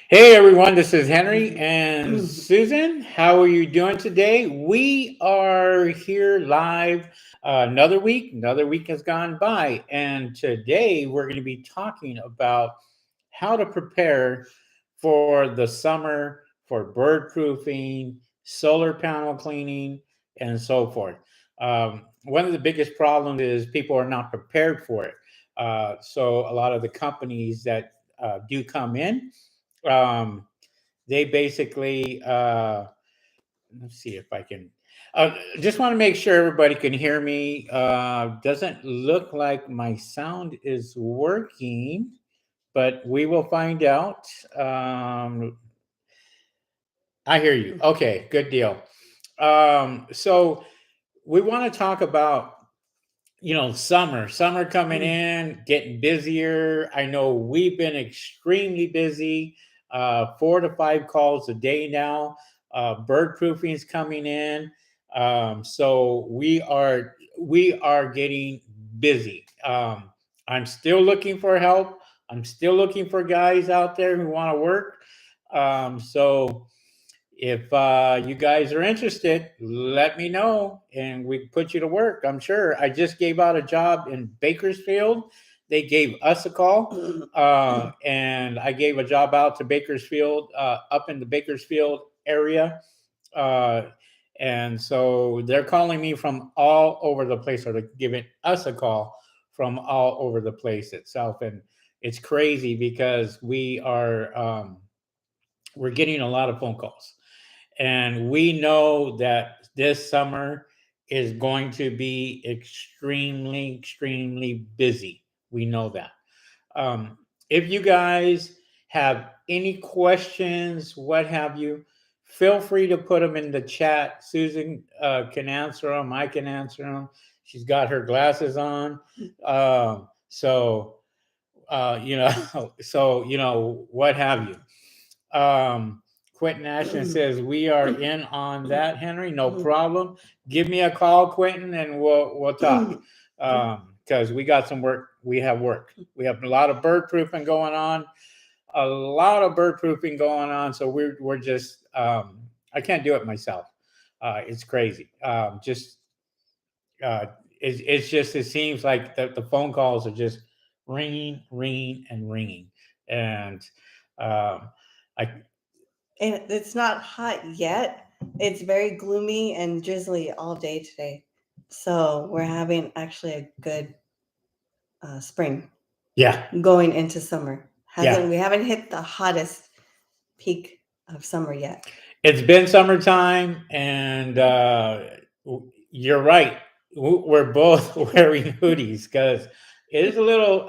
Hey everyone, this is Henry and Susan. How are you doing today? We are here live another week. Another week has gone by, and today we're going to be talking about how to prepare for the summer for bird proofing, solar panel cleaning, and so forth. One of the biggest problems is people are not prepared for it. So a lot of the companies that do come in, um, they basically let's see if I can just want to make sure everybody can hear me. Doesn't look like my sound is working, but we will find out. I hear you. Okay, good deal. So we want to talk about, summer coming in, getting busier. I know we've been extremely busy, 4 to 5 calls a day now. Bird proofing is coming in. So we are getting busy. I'm still looking for help. I'm still looking for guys out there who want to work. So if you guys are interested, let me know and we can put you to work. I'm sure. I just gave out a job in Bakersfield. They gave us a call, and I gave a job out to Bakersfield, up in the Bakersfield area. Uh, and so they're calling me from all over the place, or they're giving us a call from all over the place itself. And it's crazy because we're getting a lot of phone calls, and we know that this summer is going to be extremely busy. We know that. If you guys have any questions, what have you, feel free to put them in the chat. Susan can answer them. I can answer them. She's got her glasses on. So, what have you. Quentin Ashton says we are in on that, Henry. No problem. Give me a call, Quentin, and we'll talk. Because we got some work. We have work. We have a lot of bird proofing going on. A lot of bird proofing going on. So we're just I can't do it myself. It's crazy. Just uh, it's just it seems like the phone calls are just ringing, and ringing, and I And it's not hot yet. It's very gloomy and drizzly all day today. So we're having actually a good spring yeah. going into summer. Yeah, We haven't hit the hottest peak of summer yet. it's been summertime, and you're right. We're both wearing hoodies because it is a little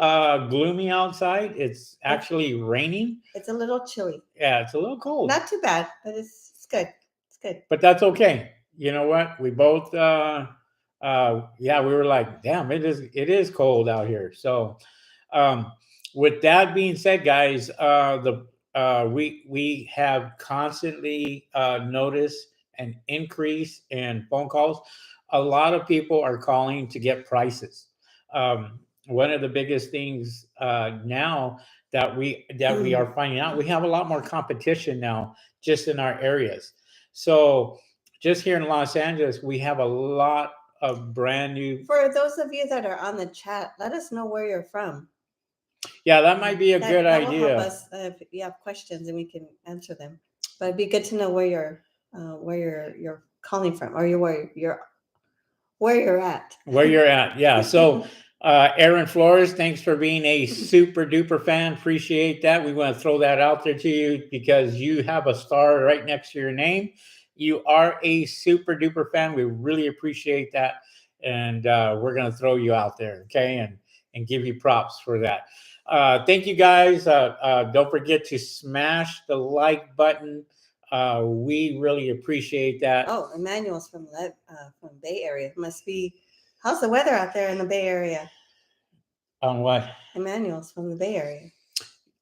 gloomy outside. It's It's, actually raining. it's a little chilly. Yeah, it's a little cold, Not too bad, but it's good. It's good. but that's okay. You know what? We both, yeah, we were like, damn, it is cold out here. So, um, with that being said, guys, the we have constantly noticed an increase in phone calls. A lot of people are calling to get prices. One of the biggest things now that we are finding out, we have a lot more competition now just in our areas. So just here in Los Angeles, we have a lot of brand new. For those of you that are on the chat, let us know where you're from. Yeah, that might be a good That will help idea. us if you have questions and we can answer them. But it'd be good to know where you're calling from, or where you're at. Where you're at. Yeah. So, Aaron Flores, thanks for being a super duper fan. Appreciate that. We want to throw that out there to you because you have a star right next to your name. You are a super duper fan. We really appreciate that. And we're going to throw you out there. Okay. And give you props for that. Thank you guys. Don't forget to smash the like button. We really appreciate that. Oh, Emmanuel's from Bay Area. Must be. How's the weather out there in the Bay Area? On what? Emmanuel's from the Bay Area.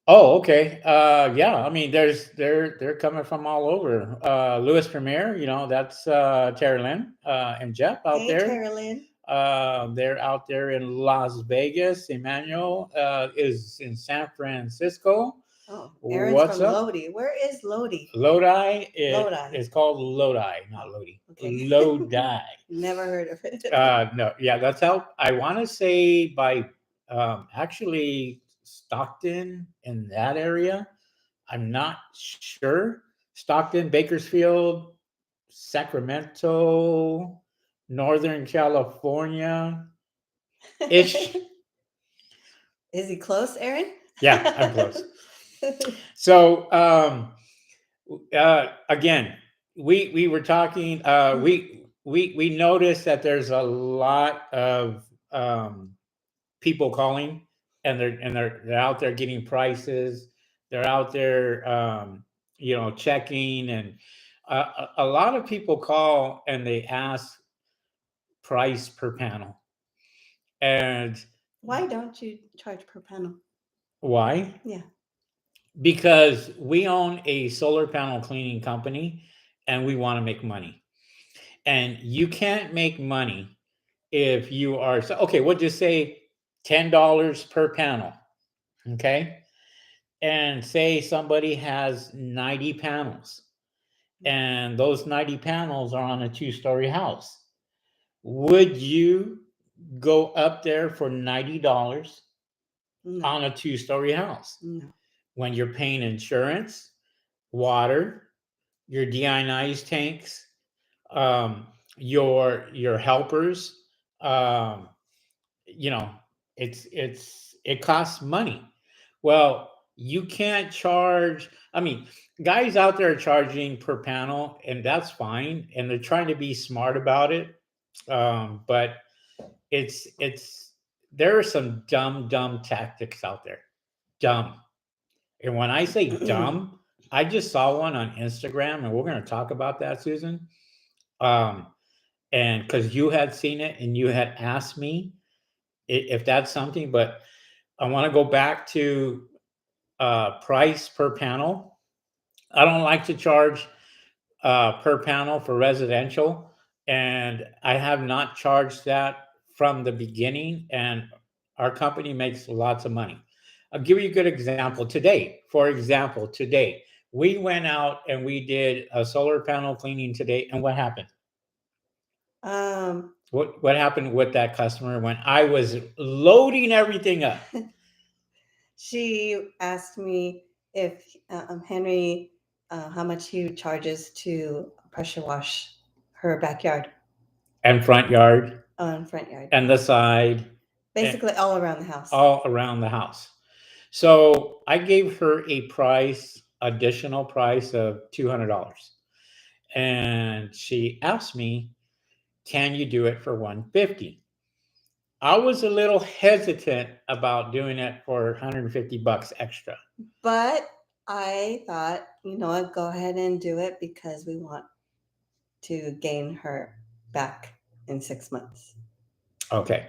Oh, okay. Yeah. I mean, they're coming from all over. Louis Premier, that's Terry Lynn and Jeff out Hey, there. Carolyn. They're out there in Las Vegas. Emmanuel is in San Francisco. Oh, Aaron's What's from up? Lodi. Where is Lodi? Lodi. Lodi. It's called Lodi, not Oh, Lodi. okay. Lodi. Never heard of it. No, yeah, that's out. I want to say by actually Stockton in that area. I'm not sure. Stockton, Bakersfield, Sacramento, Northern California ish. Is he close, Aaron? Yeah, I'm close. So again, we were talking. We noticed that there's a lot of people calling, and they're out there getting prices. They're out there, checking, and a lot of people call and they ask price per panel. And Why don't you charge per panel? why? Yeah. Because we own a solar panel cleaning company and we want to make money. And you can't make money if you are, so okay, we'll just say $10 per panel. Okay. And say somebody has 90 panels and those 90 panels are on a 2-story house. Would you go up there for $90 No. on a 2-story house No. when you're paying insurance, water, your deionized tanks, your helpers, um, you know, it costs money. Well, you can't charge. I mean, guys out there are charging per panel, and that's fine, and they're trying to be smart about it. But it's there are some dumb tactics out there. Dumb. And when I say dumb, I just saw one on Instagram, and we're going to talk about that, Susan. Um, and because you had seen it and you had asked me if that's something, but I want to go back to price per panel. I don't like to charge per panel for residential, and I have not charged that from the beginning. And our company makes lots of money. I'll give you a good example today. For example, today we went out and we did a solar panel cleaning today, and what happened? What happened with that customer when I was loading everything up? She asked me if Henry, how much he charges to pressure wash her backyard And front yard and front yard, and the side, basically all around the house. all around the house. So I gave her a additional price of $200. And she asked me, can you do it for $150? I was a little hesitant about doing it for $150 extra. But I thought, you know what, go ahead and do it because we want to gain her back in 6 months. Okay.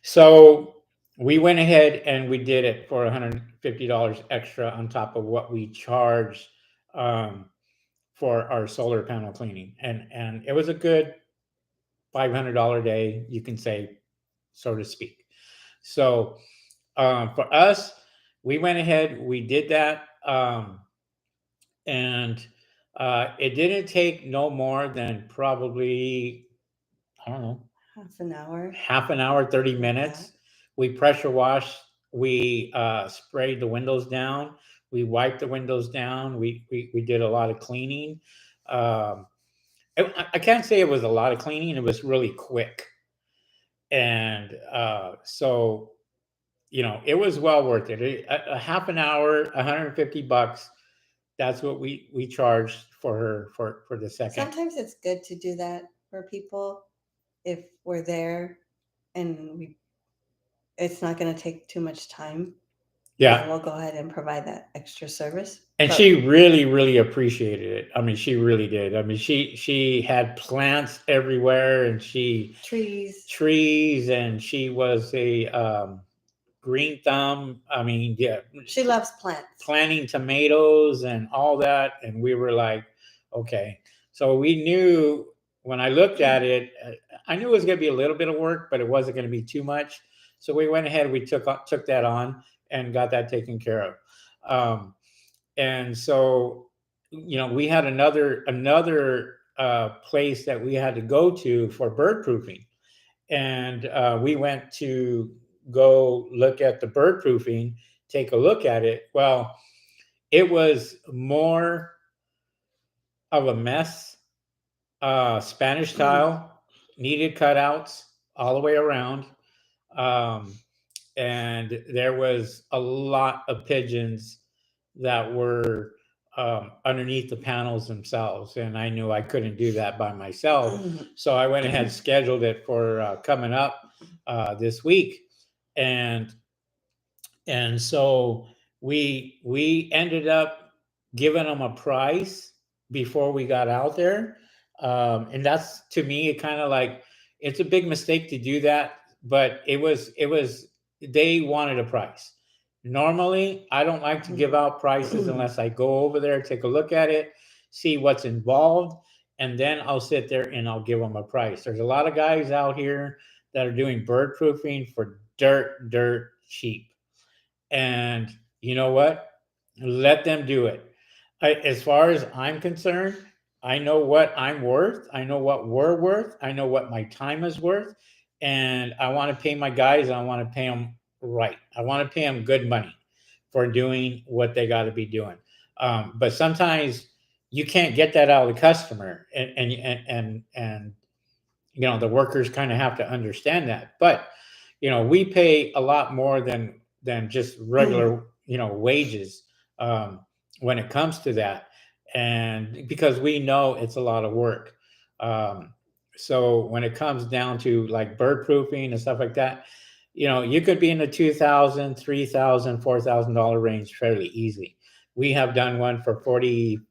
So we went ahead and we did it for $150 extra on top of what we charged for our solar panel cleaning. And it was a good $500 day, you can say, so to speak. So for us, we went ahead, we did that. And it didn't take no more than probably, I don't know, half an hour, 30 minutes. We pressure washed, we sprayed the windows down, we wiped the windows down, we did a lot of cleaning. I can't say it was a lot of cleaning, it was really quick. And so, it was well worth it. A half an hour, $150. That's what we charged for her for the second. Sometimes it's good to do that for people if we're there and it's not going to take too much time. Yeah, we'll go ahead and provide that extra service. And she really appreciated it. I mean, she really did. I mean, she had plants everywhere, and trees, and she was a green thumb. I mean, yeah, she loves plants, planting tomatoes and all that. And we were like, okay. So we knew when I looked at it, I knew it was going to be a little bit of work, but it wasn't going to be too much. So we went ahead, we took that on and got that taken care of. And so, we had another place that we had to go to for bird proofing, and we went to go look at the bird proofing, take a look at it. Well, it was more of a mess. Spanish tile, needed cutouts all the way around. Um, and there was a lot of pigeons that were underneath the panels themselves, and I knew I couldn't do that by myself, so I went ahead and scheduled it for coming up this week, and so we ended up giving them a price before we got out there, and that's, to me, it kind of like, it's a big mistake to do that, but it was they wanted a price. Normally, I don't like to give out prices unless I go over there, take a look at it, see what's involved, and then I'll sit there and I'll give them a price. There's a lot of guys out here that are doing bird proofing for dirt cheap. And you know what? Let them do it. As far as I'm concerned, I know what I'm worth. I know what we're worth. I know what my time is worth. And I want to pay my guys. I want to pay them right. I want to pay them good money for doing what they got to be doing. But sometimes you can't get that out of the customer, and the workers kind of have to understand that. But we pay a lot more than just regular wages, when it comes to that, and because we know it's a lot of work. So when it comes down to like bird proofing and stuff like that, you could be in the 2,000, 3,000, $4,000 range fairly easily. We have done one for $4,500,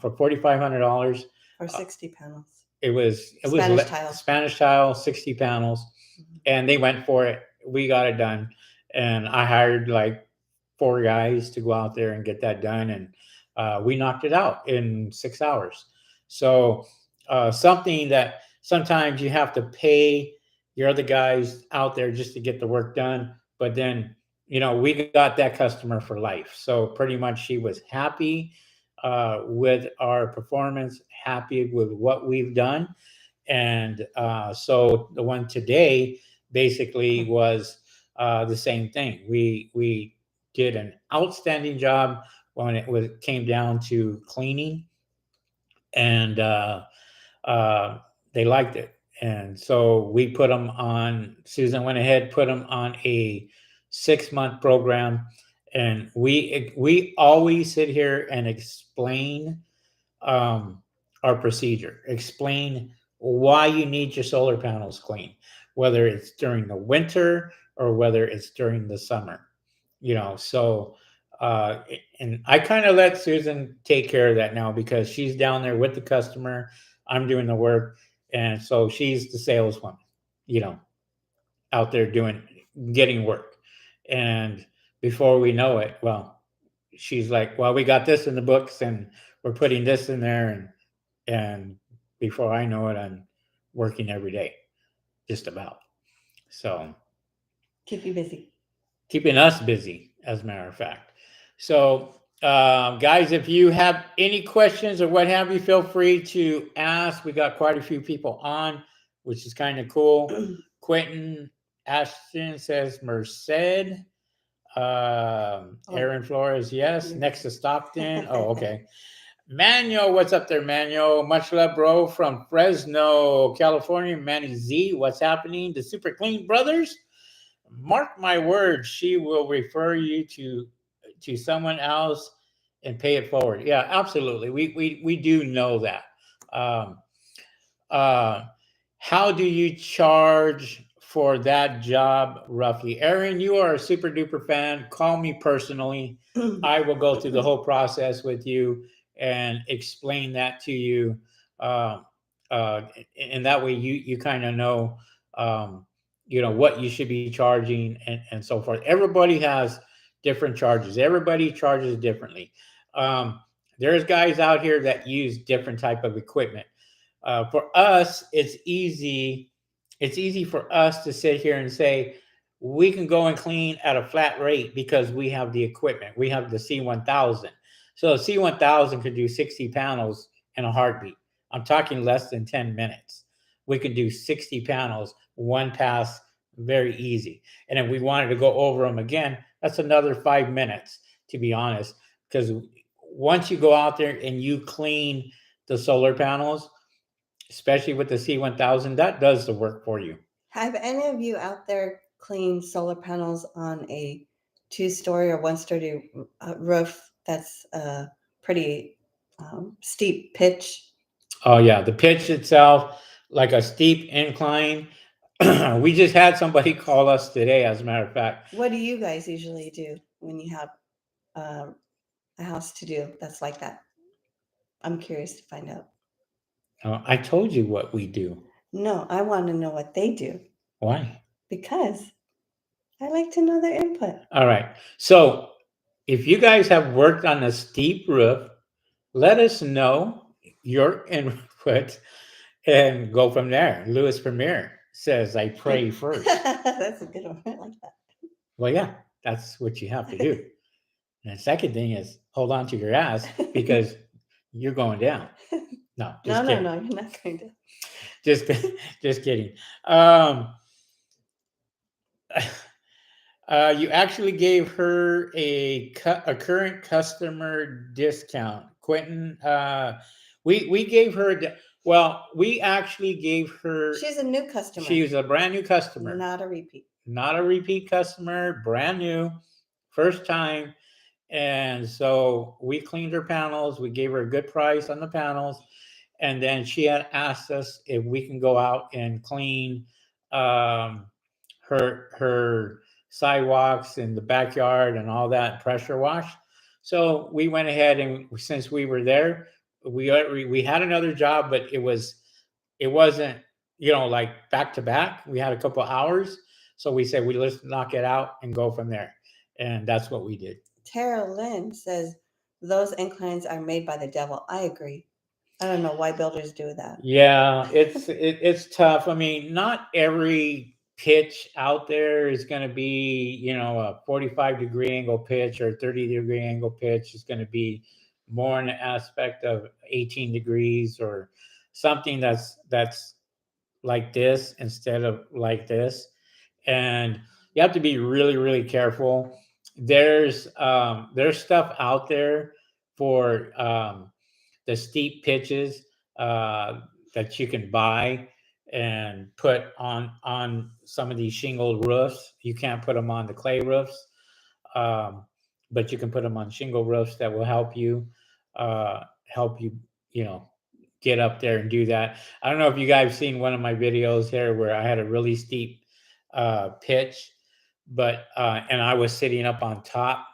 for $4,500. Or 60 panels. It was Spanish tile. Spanish tile, 60 panels, and they went for it. We got it done, and I hired like 4 guys to go out there and get that done, and we knocked it out in 6 hours. So something that sometimes you have to pay your other guys out there just to get the work done, but then we got that customer for life. So pretty much she was happy with our performance, happy with what we've done. And so the one today basically was the same thing. We did an outstanding job when came down to cleaning, and they liked it. And so we put them on. Susan went ahead, put them on a 6-month program, and we always sit here and explain our procedure, explain why you need your solar panels clean, whether it's during the winter or whether it's during the summer. So and I kind of let Susan take care of that now because she's down there with the customer. I'm doing the work, and so she's the saleswoman, out there getting work. And before we know it, well, she's like, well, we got this in the books and we're putting this in there, and before I know it, I'm working every day, just about. So keep you busy, keeping us busy, as a matter of fact. So guys, if you have any questions or what have you, feel free to ask. We got quite a few people on, which is kind of cool. Quentin Ashton says Merced. Aaron Flores, yes. Next to Stockton. Oh, okay. Manuel, what's up there, Manuel? Much love, bro, from Fresno, California. Manny Z, what's happening? The Super Clean Brothers. Mark my words, she will refer you to someone else and pay it forward. Yeah, absolutely. We do know that. How do you charge for that job roughly? Aaron, you are a super duper fan. Call me personally. I will go through the whole process with you and explain that to you. And that way you kind of know, what you should be charging and so forth. Everybody has different charges. Everybody charges differently. There's guys out here that use different type of equipment. For us, it's easy. It's easy for us to sit here and say, we can go and clean at a flat rate because we have the equipment. We have the C1000. So C1000 could do 60 panels in a heartbeat. I'm talking less than 10 minutes. We could do 60 panels, one pass, very easy. And if we wanted to go over them again, that's another 5 minutes, to be honest. Because once you go out there and you clean the solar panels, especially with the C1000, that does the work for you. Have any of you out there cleaned solar panels on a 2-story or 1-story roof that's pretty steep pitch? Oh yeah, the pitch itself, like a steep incline. We just had somebody call us today, as a matter of fact. What do you guys usually do when you have a house to do that's like that? I'm curious to find out. I told you what we do. No, I want to know what they do Why? because I like to know their input. All right. So if you guys have worked on a steep roof, let us know your input and go from there. Louis Premier says, I pray first. That's a good one. I like that. Well, yeah, that's what you have to do. And the second thing is hold on to your ass because you're going down. No, just kidding. No, you're not going to. Just kidding. You actually gave her a current customer discount, Quentin. We gave her we actually gave her. She's a new customer. She was a brand new customer, not a repeat. Not a repeat customer, brand new, first time. And so we cleaned her panels. We gave her a good price on the panels. And then she had asked us if we can go out and clean her sidewalks in the backyard and all that, pressure wash. So we went ahead, and since we were there, we had another job, but it wasn't like back to back. We had a couple of hours, so we said let's knock it out and go from there, and that's what we did. Tara Lynn says those inclines are made by the devil. I agree. I don't know why builders do that. Yeah, it's tough. I mean, not every pitch out there is going to be, a 45-degree angle pitch or 30-degree angle pitch. Is going to be more in the aspect of 18 degrees or something that's like this instead of like this. And you have to be really, really careful. There's stuff out there for the steep pitches that you can buy and put on some of these shingled roofs. You can't put them on the clay roofs, but you can put them on shingle roofs that will help you get up there and do that. I don't know if you guys have seen one of my videos here where I had a really steep pitch, but and I was sitting up on top,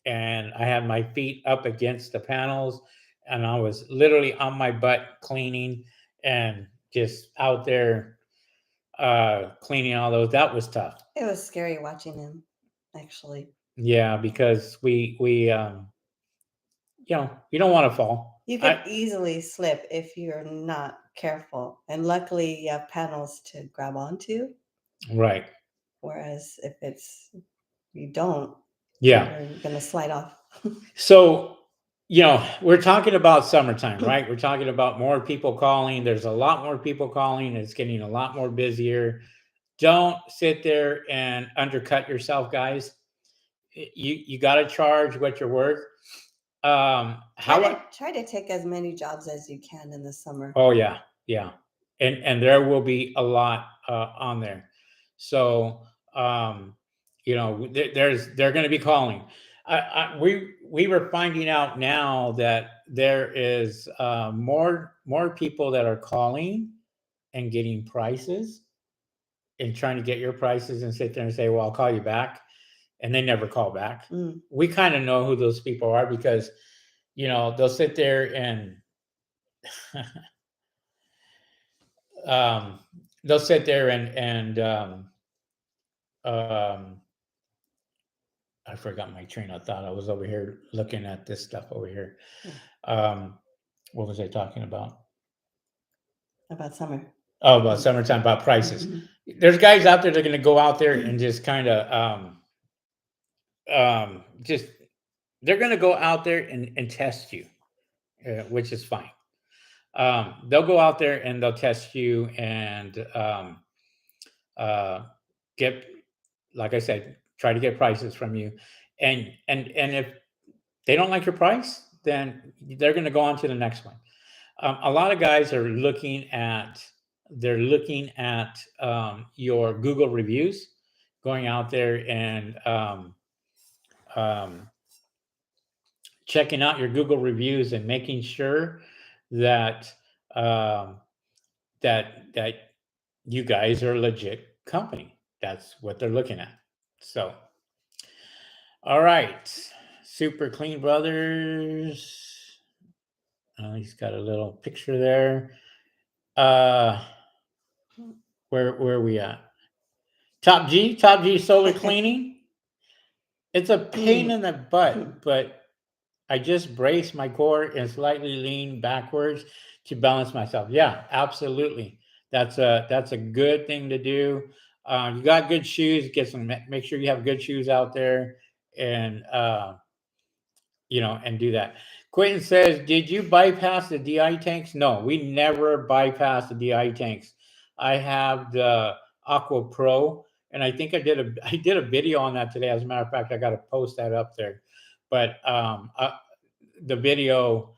and I had my feet up against the panels, and I was literally on my butt cleaning and just out there cleaning all those. That was tough. It was scary watching him, actually. Yeah, because we you don't want to fall. You could easily slip if you're not careful, and luckily you have panels to grab onto. Right. Whereas if you don't, yeah, you're gonna slide off. So we're talking about summertime, right? We're talking about more people calling. There's a lot more people calling. It's getting a lot more busier. Don't sit there and undercut yourself, guys. You got to charge what you're worth. Try to take as many jobs as you can in the summer. Oh yeah, and there will be a lot on there. So they're going to be calling. We were finding out now that there is more people that are calling and getting prices and trying to get your prices and sit there and say, well, I'll call you back, and they never call back. We kind of know who those people are because they'll sit there and they'll sit there and I forgot my train of thought. I was over here looking at this stuff over here. What was I talking about? About summer. Oh, about summertime, about prices. there's guys out there that are going to go out there and just kind of just they're going to go out there and test you, which is fine. They'll go out there and they'll test you and uh, get, like I said, try to get prices from you, and if they don't like your price, then they're going to go on to the next one. A lot of guys are looking at your Google reviews, going out there and um, checking out your Google reviews and making sure that um, that you guys are a legit company. That's what they're looking at. So, all right, Super Clean Brothers. He's got a little picture there. Uh, where are we at? Top G Solar Cleaning. It's a pain in the butt, but I just brace my core and slightly lean backwards to balance myself. Yeah, absolutely. That's a good thing to do. You got good shoes. Make sure you have good shoes out there, and and do that. Quentin says, "Did you bypass the DI tanks?" No, we never bypass the DI tanks. I have the AquaPro, and I think I did a video on that today. As a matter of fact, I got to post that up there. But the video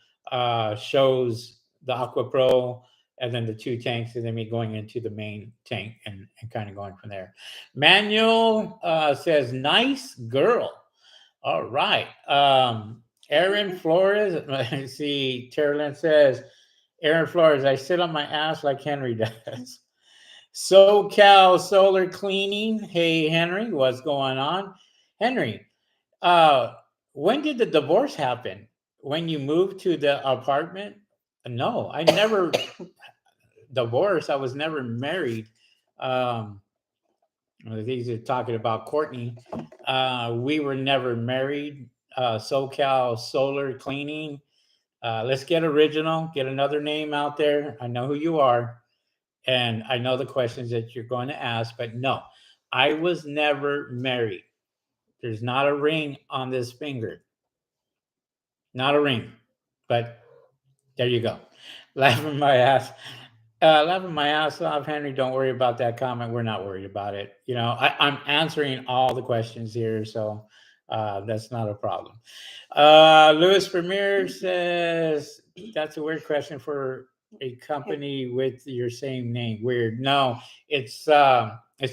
shows the AquaPro and then the two tanks, and then me going into the main tank and kind of going from there. Manuel says, "Nice girl." All right. Aaron Flores. I see Terrelyn says, Aaron Flores, I sit on my ass like Henry does. SoCal Solar Cleaning. Hey, Henry, what's going on? Henry, uh, when did the divorce happen? When you moved to the apartment? No, I never divorced. I was never married. Um, these are talking about Courtney. We were never married. SoCal Solar Cleaning. Let's get original. Get another name out there. I know who you are, and I know the questions that you're going to ask. But no, I was never married. There's not a ring on this finger. Not a ring. But there you go. Laughing my ass. Laughing my ass off, Henry. Don't worry about that comment. We're not worried about it. I'm answering all the questions here, so that's not a problem. Louis Premier says that's a weird question for a company with your same name. Weird. No, it's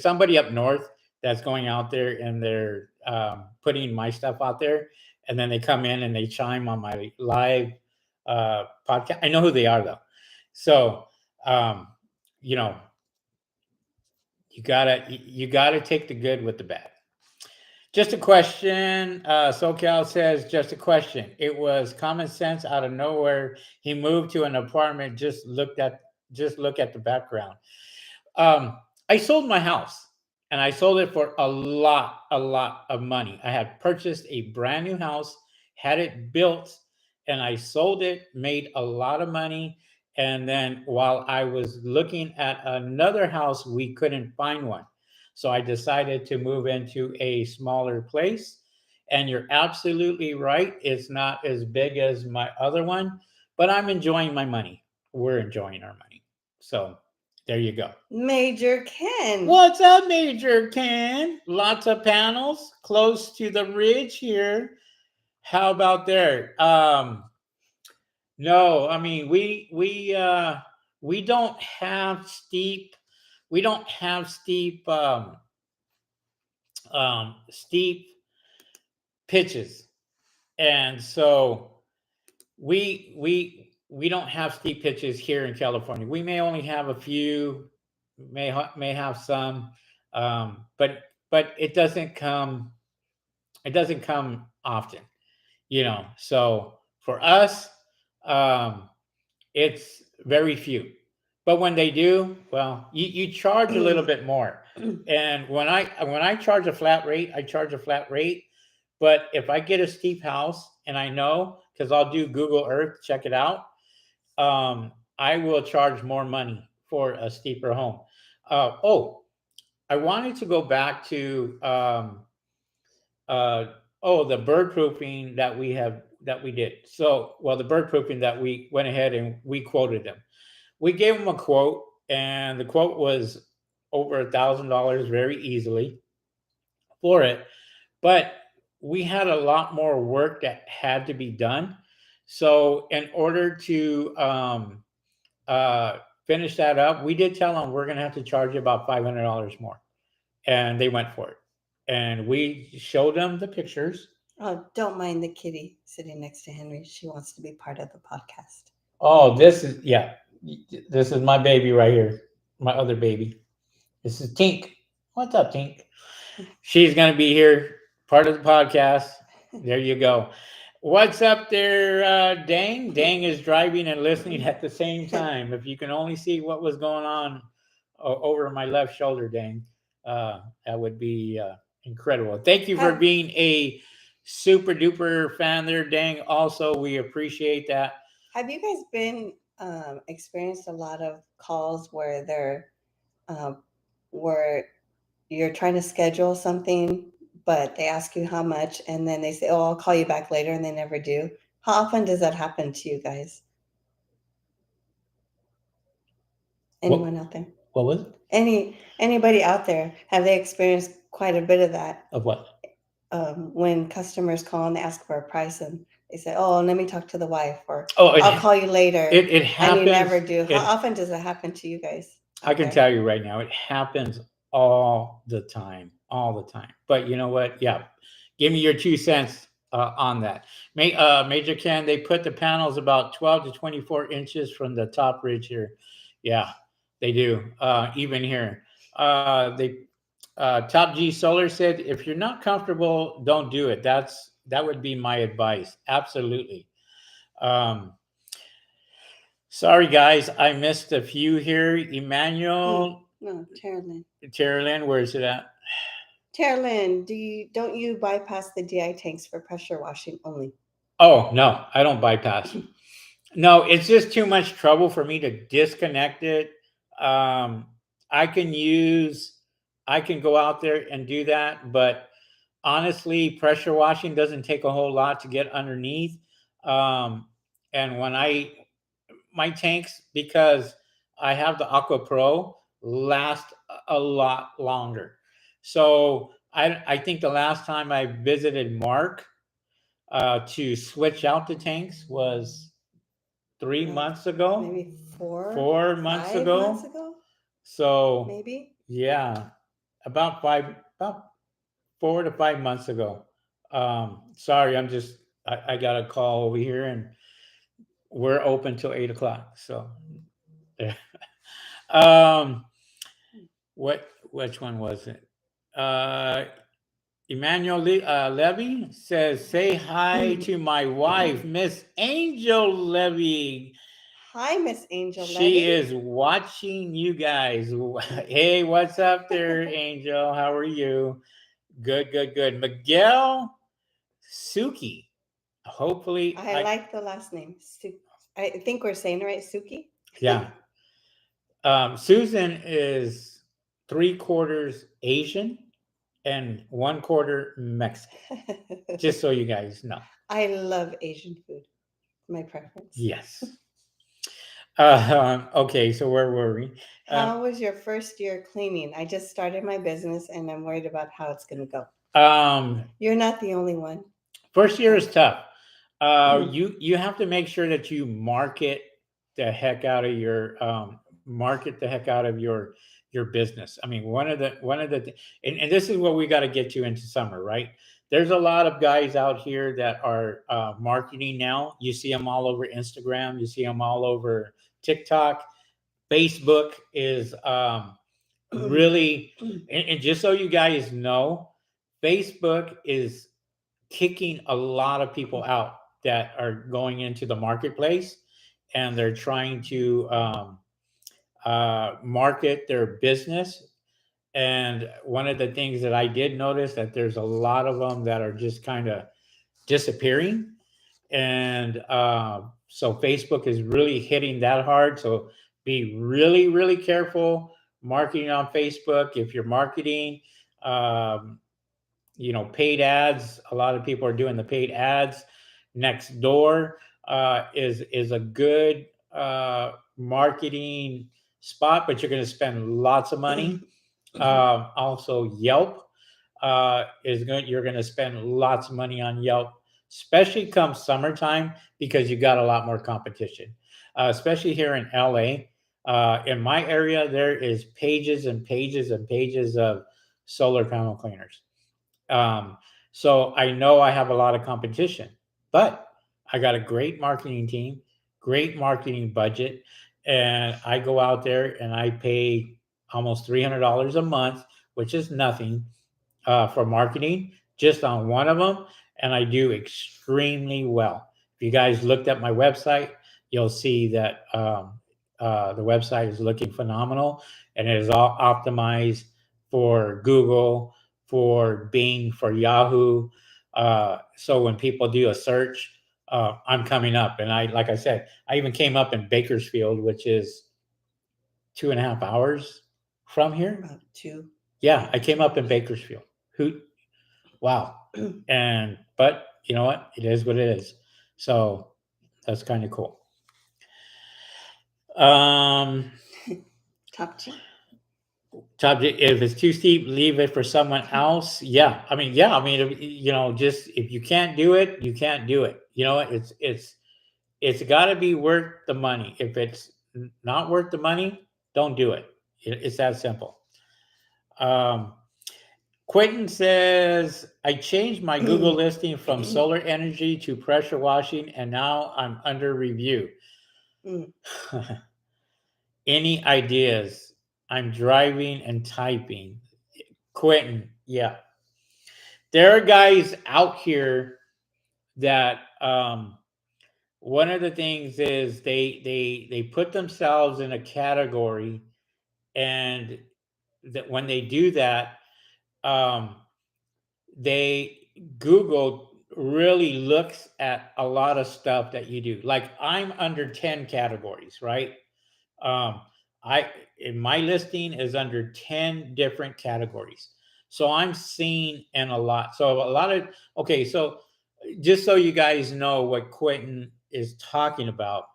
somebody up north that's going out there and they're putting my stuff out there, and then they come in and they chime on my live podcast. I know who they are though, so um, you know you gotta take the good with the bad. Just a question. SoCal says, just a question. It was common sense out of nowhere. He moved to an apartment. Just look at the background. I sold my house and I sold it for a lot of money. I had purchased a brand new house, had it built, and I sold it, made a lot of money. And then while I was looking at another house, we couldn't find one. So I decided to move into a smaller place. And you're absolutely right. It's not as big as my other one, but I'm enjoying my money. We're enjoying our money. So there you go. Major Ken. What's up, Major Ken? Lots of panels close to the ridge here. How about there? No, I mean we don't have steep steep pitches, and so we don't have steep pitches here in California. We may only have a few, may have some, but it doesn't come often, So for us, um, it's very few. But when they do, well, you charge a little bit more. And when I charge a flat rate, I charge a flat rate. But if I get a steep house and I know, because I'll do Google Earth, check it out, I will charge more money for a steeper home. Oh, I wanted to go back to uh, the bird proofing that we did. So, well, the bird proofing that we went ahead and we quoted them. We gave them a quote, and the quote was over $1,000 very easily for it. But we had a lot more work that had to be done. So, in order to uh, finish that up, we did tell them we're going to have to charge you about $500 more, and they went for it. And we showed them the pictures. Oh, don't mind the kitty sitting next to Henry. She wants to be part of the podcast. Oh, this is my baby right here, my other baby. This is Tink. What's up, Tink? She's going to be here, part of the podcast. There you go. What's up there, Dang? Dang is driving and listening at the same time. If you can only see what was going on over my left shoulder, Dang, that would be incredible. Thank you for being a super duper fan there, Dang. Also, we appreciate that. Have you guys been experienced a lot of calls where where you're trying to schedule something, but they ask you how much, and then they say, "Oh, I'll call you back later," and they never do? How often does that happen to you guys? Anyone out there? What was it? Anybody out there? Have they experienced quite a bit of that? Of what? When customers call and they ask for a price and they say, "Oh, let me talk to the wife," or I'll call you later. It happens. And you never do. How often does it happen to you guys? I can tell you right now, it happens all the time. But you know what? Yeah, give me your 2 cents on that. Major Ken, they put the panels about 12 to 24 inches from the top ridge here. Yeah, they do. Even here, they Top G Solar said, if you're not comfortable, don't do it. That would be my advice. Absolutely. Sorry, guys, I missed a few here. Emmanuel. No, Terralyn. Terralyn, where is it at? Terralyn, don't you bypass the DI tanks for pressure washing only? Oh, no, I don't bypass. No, it's just too much trouble for me to disconnect it. I can go out there and do that, but honestly, pressure washing doesn't take a whole lot to get underneath. And when my tanks, because I have the AquaPro, last a lot longer. So I think the last time I visited Mark to switch out the tanks was 3 months ago. Maybe 4 months ago. 5 months ago. So maybe. Yeah, about 4 to 5 months ago. Sorry, I got a call over here, and we're open till 8 o'clock. So, which one was it? Emmanuel Levy says, "Say hi to my wife, Miss Angel Levy." Hi, Miss Angel Levy. She is watching you guys. Hey, what's up there, Angel? How are you? Good. Miguel Suki. Hopefully, I like the last name. I think we're saying it right, Suki. Yeah. Susan is 3/4 Asian and 1/4 Mexican. Just so you guys know. I love Asian food. My preference. Yes. Okay, so where were we? How was your first year cleaning? I just started my business and I'm worried about how it's going to go. You're not the only one. First year is tough. You have to make sure that you market the heck out of your business. I mean, one of the and this is what we got to get you into summer, right? There's a lot of guys out here that are marketing now. You see them all over Instagram. You see them all over TikTok. Facebook is really, and just so you guys know, Facebook is kicking a lot of people out that are going into the marketplace, and they're trying to market their business. And one of the things that I did notice that there's a lot of them that are just kind of disappearing. And so Facebook is really hitting that hard. So be really, really careful marketing on Facebook, if you're marketing, paid ads, a lot of people are doing the paid ads. Next door is a good marketing spot, but you're going to spend lots of money. Also, Yelp is good. You're going to spend lots of money on Yelp, especially come summertime, because you got a lot more competition. Especially here in LA, in my area, there is pages and pages and pages of solar panel cleaners. So I know I have a lot of competition, but I got a great marketing team, great marketing budget, and I go out there and I pay almost $300 a month, which is nothing, for marketing just on one of them, and I do extremely well. If you guys looked at my website, you'll see that the website is looking phenomenal, and it is all optimized for Google, for Bing, for Yahoo. So when people do a search, I'm coming up, and like I said, I even came up in Bakersfield, which is 2.5 hours from here. About 2. Yeah, I came up in Bakersfield. Wow. But you know what? It is what it is. So that's kind of cool. Top tip. If it's too steep, leave it for someone else. Yeah. Just if you can't do it, you can't do it. It's got to be worth the money. If it's not worth the money, don't do it. It's that simple. Quentin says, I changed my Google listing from solar energy to pressure washing, and now I'm under review. Any ideas? I'm driving and typing. Quentin, yeah. There are guys out here that one of the things is they put themselves in a category, and that when they do that, Google really looks at a lot of stuff that you do. Like I'm under 10 categories, right? My listing is under 10 different categories. So I'm seen in a lot. So so just so you guys know what Quentin is talking about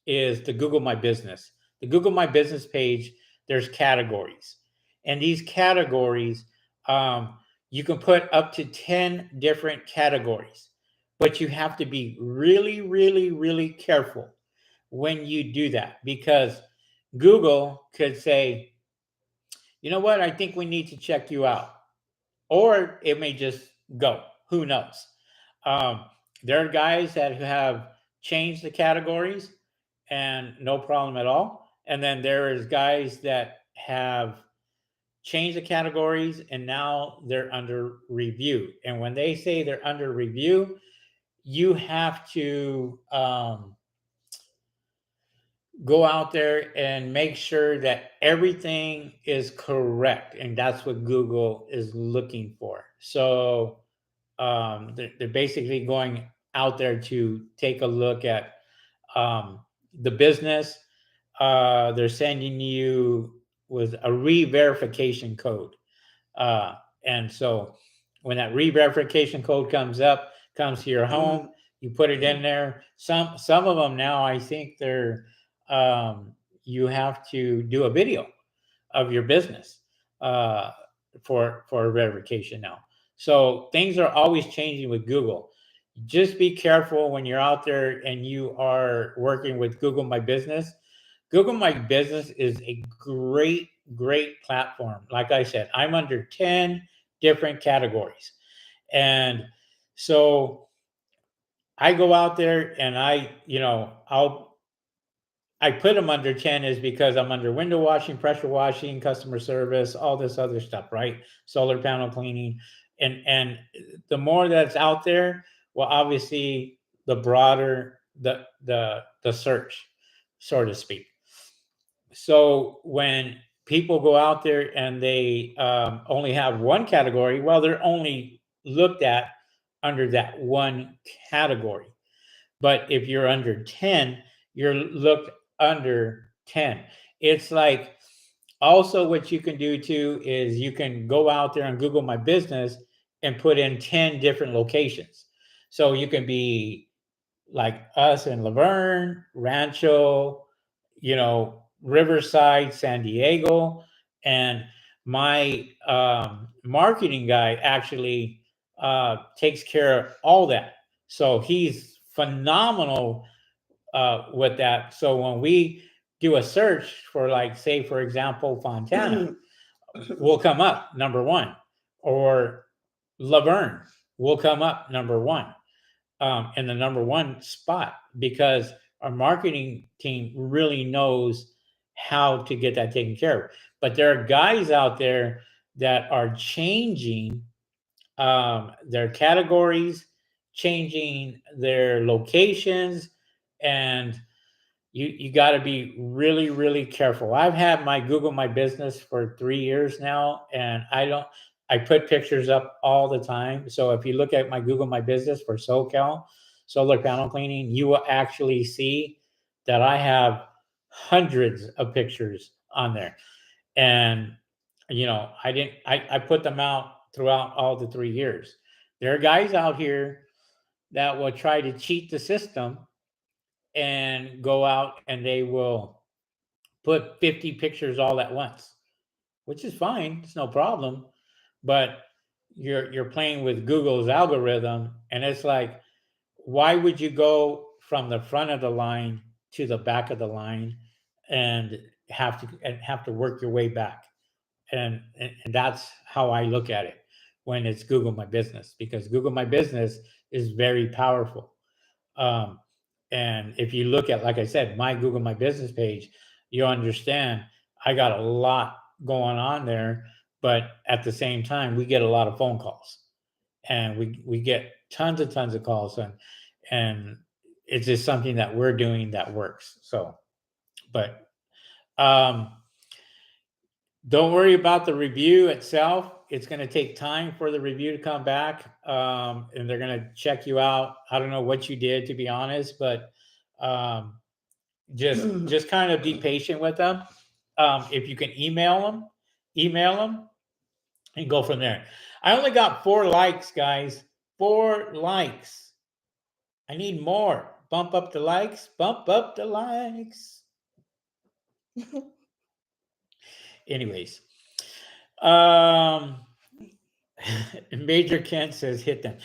is the Google My Business. The Google My Business page, there's categories. And these categories, you can put up to 10 different categories, but you have to be really, really, really careful when you do that, because Google could say, you know what, I think we need to check you out. Or it may just go. Who knows? There are guys that have changed the categories and no problem at all. And then there is guys that have changed the categories and now they're under review. And when they say they're under review, you have to go out there and make sure that everything is correct. And that's what Google is looking for. So they're basically going out there to take a look at the business. They're sending you with a re-verification code. And so when that re-verification code comes to your home, you put it in there. Some of them now, I think they're you have to do a video of your business for verification now. So things are always changing with Google. Just be careful when you're out there and you are working with Google My Business. Google My Business is a great, great platform. Like I said, I'm under 10 different categories. And so I go out there and I put them under 10 is because I'm under window washing, pressure washing, customer service, all this other stuff, right? Solar panel cleaning. And the more that's out there, well, obviously the broader the search, so to speak. So when people go out there and they only have one category, well, they're only looked at under that one category. But if you're under 10, you're looked under 10. It's like Also, what you can do too is you can go out there and Google my business and put in 10 different locations. So you can be like us in Laverne, Rancho, Riverside, San Diego. And my marketing guy actually takes care of all that. So he's phenomenal with that. So when we do a search for, like, say, for example, Fontana, will come up number one, or Laverne will come up number one, in the number one spot, because our marketing team really knows how to get that taken care of. But there are guys out there that are changing their categories, changing their locations, and you got to be really, really careful. I've had my Google My Business for 3 years now, and I put pictures up all the time. So if you look at my Google My Business for solar panel cleaning, you will actually see that I have hundreds of pictures on there. And I put them out throughout all the 3 years. There are guys out here that will try to cheat the system and go out and they will put 50 pictures all at once, which is fine. It's no problem. But you're playing with Google's algorithm, and it's like, why would you go from the front of the line to the back of the line and have to work your way back? And that's how I look at it when it's Google My Business, because Google My Business is very powerful. Um, and if you look at, like I said, my Google My Business page, you understand I got a lot going on there, but at the same time, we get a lot of phone calls, and we get tons of calls, and it's just something that we're doing that works. So, but um, don't worry about the review itself. It's going to take time for the review to come back, and they're going to check you out. I don't know what you did, to be honest, but um, just kind of be patient with them. If you can email them, and go from there. I only got 4 likes, guys. 4 likes. I need more. Bump up the likes. Bump up the likes. Anyways, um, Major Kent says hit them.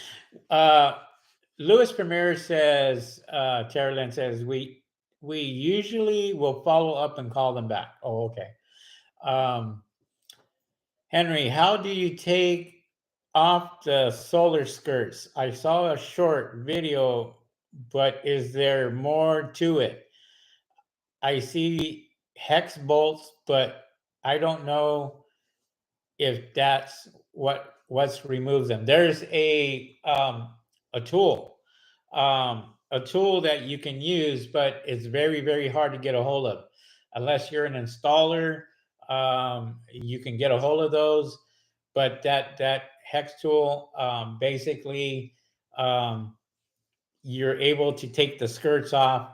Louis Premier says, Tara Lynn says, we usually will follow up and call them back. Oh, okay. Henry, how do you take off the solar skirts? I saw a short video, but is there more to it? I see hex bolts, but I don't know if that's what's removes them. There's a tool that you can use, but it's very, very hard to get a hold of. Unless you're an installer, you can get a hold of those. But that hex tool, basically, you're able to take the skirts off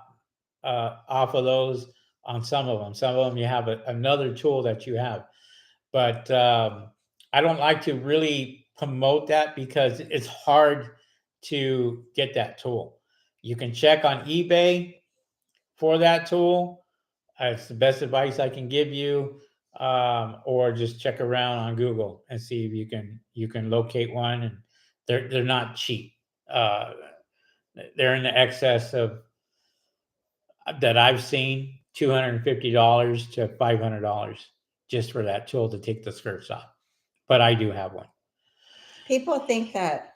of those on some of them. Some of them you have another tool that you have, but I don't like to really promote that because it's hard to get that tool. You can check on eBay for that tool. It's the best advice I can give you, or just check around on Google and see if you can locate one. And they're not cheap. They're in the excess of, that I've seen, $250 to $500 just for that tool to take the skirts off. But I do have one. People think that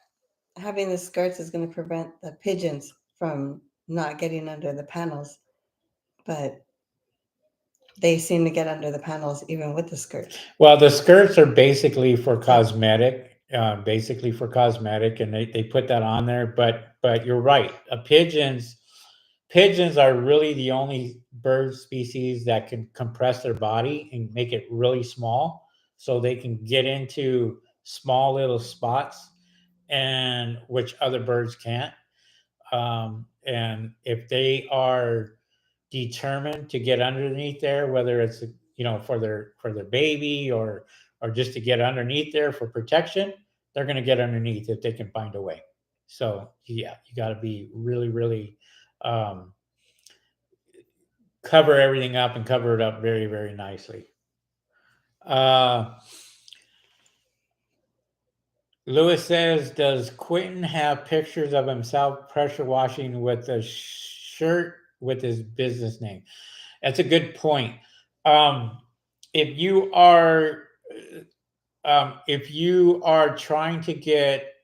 having the skirts is going to prevent the pigeons from not getting under the panels, but they seem to get under the panels even with the skirts. Well, the skirts are basically for cosmetic, and they put that on there. But you're right. Pigeons are really the only bird species that can compress their body and make it really small, so they can get into small little spots, and which other birds can't. And if they are determined to get underneath there, whether it's for their baby, or just to get underneath there for protection, they're going to get underneath if they can find a way. So yeah, you got to be really, really um, cover everything up and cover it up very, very nicely. Lewis says, does Quentin have pictures of himself pressure washing with a shirt with his business name? That's a good point. If you are trying to get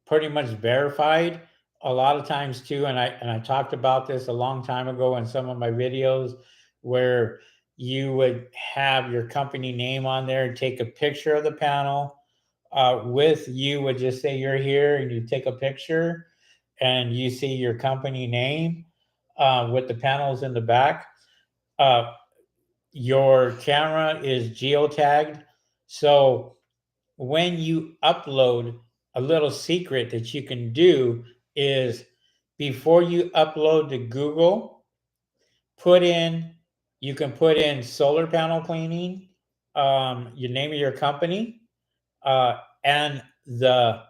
pretty much verified, a lot of times too, and I talked about this a long time ago in some of my videos, where you would have your company name on there and take a picture of the panel, with you would just say you're here, and you take a picture and you see your company name, with the panels in the back. Uh, your camera is geotagged. So when you upload, a little secret that you can do is, before you upload to Google, you can put in solar panel cleaning, your name of your company, and the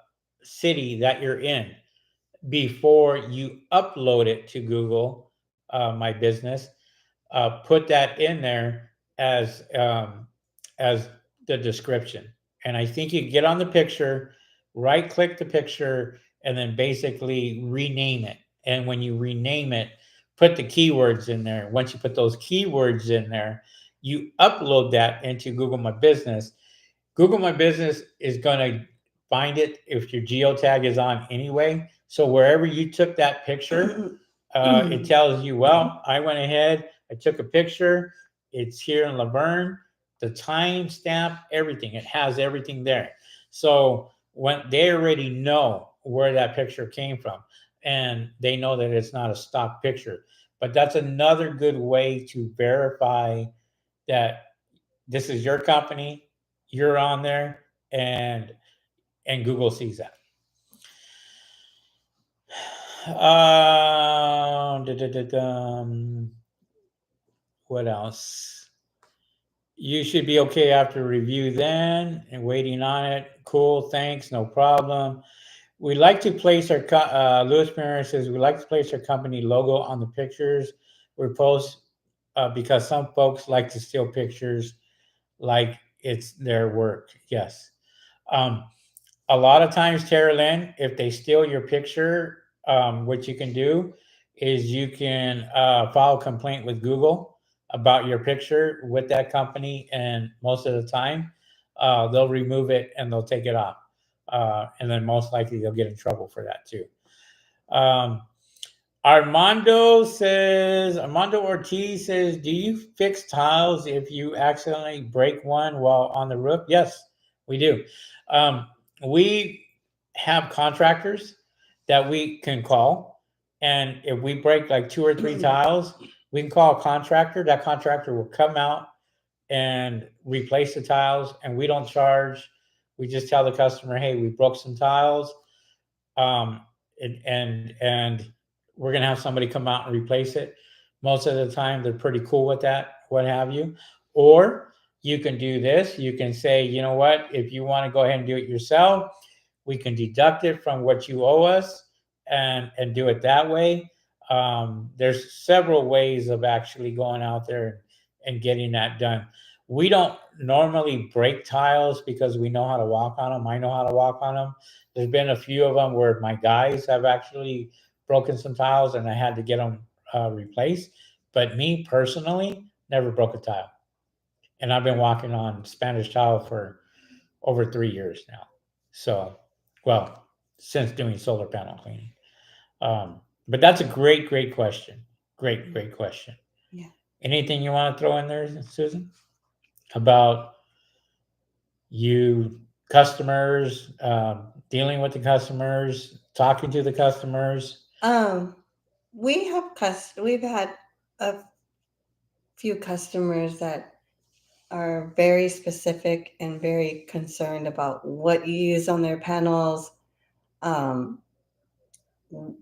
city that you're in, before you upload it to Google, My Business. Put that in there as the description. And I think you get on the picture, right click the picture, and then basically rename it. And when you rename it, put the keywords in there. Once you put those keywords in there, you upload that into Google My Business. Google My Business is going to find it if your geotag is on anyway. So wherever you took that picture, it tells you, well, I went ahead, I took a picture. It's here in Laverne, the timestamp, everything. It has everything there. So when they already know where that picture came from, and they know that it's not a stock picture. But that's another good way to verify that this is your company, you're on there, and Google sees that. What else? You should be okay after review then, and waiting on it. Cool, thanks, no problem. We like to place our Lewis Miller says we like to place our company logo on the pictures we post, because some folks like to steal pictures like it's their work. Yes. A lot of times, Tara Lynn, if they steal your picture, what you can do is you can file a complaint with Google about your picture with that company, and most of the time, they'll remove it and they'll take it off, and then most likely they'll get in trouble for that too. Armando Ortiz says, do you fix tiles if you accidentally break one while on the roof? Yes, we do. We have contractors that we can call, and if we break like 2 or 3 tiles, we can call a contractor. That contractor will come out and replace the tiles, and we don't charge. We just tell the customer, hey, we broke some tiles, and we're going to have somebody come out and replace it. Most of the time, they're pretty cool with that, what have you. Or you can do this. You can say, you know what, if you want to go ahead and do it yourself, we can deduct it from what you owe us, and do it that way. There's several ways of actually going out there and getting that done. We don't normally break tiles because we know how to walk on them. I know how to walk on them. There's been a few of them where my guys have actually broken some tiles and I had to get them replaced. But me personally, never broke a tile. And I've been walking on Spanish tile for over 3 years now. So, well, since doing solar panel cleaning. But that's a great question. Great question. Yeah. Anything you want to throw in there, Susan, about you customers, dealing with the customers, talking to the customers? We've had a few customers that are very specific and very concerned about what you use on their panels.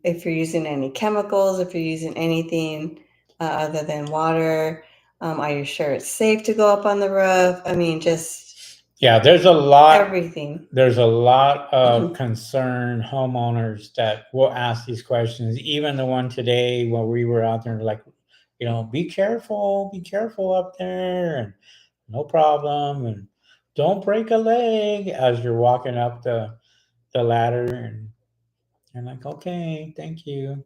If you're using any chemicals, if you're using anything other than water, Are you sure it's safe to go up on the roof? I mean, just Yeah, there's a lot. everything. There's a lot of concerned homeowners that will ask these questions. Even the one today when we were out there, like, be careful up there, and no problem, and don't break a leg as you're walking up the ladder, and you're like, okay, thank you.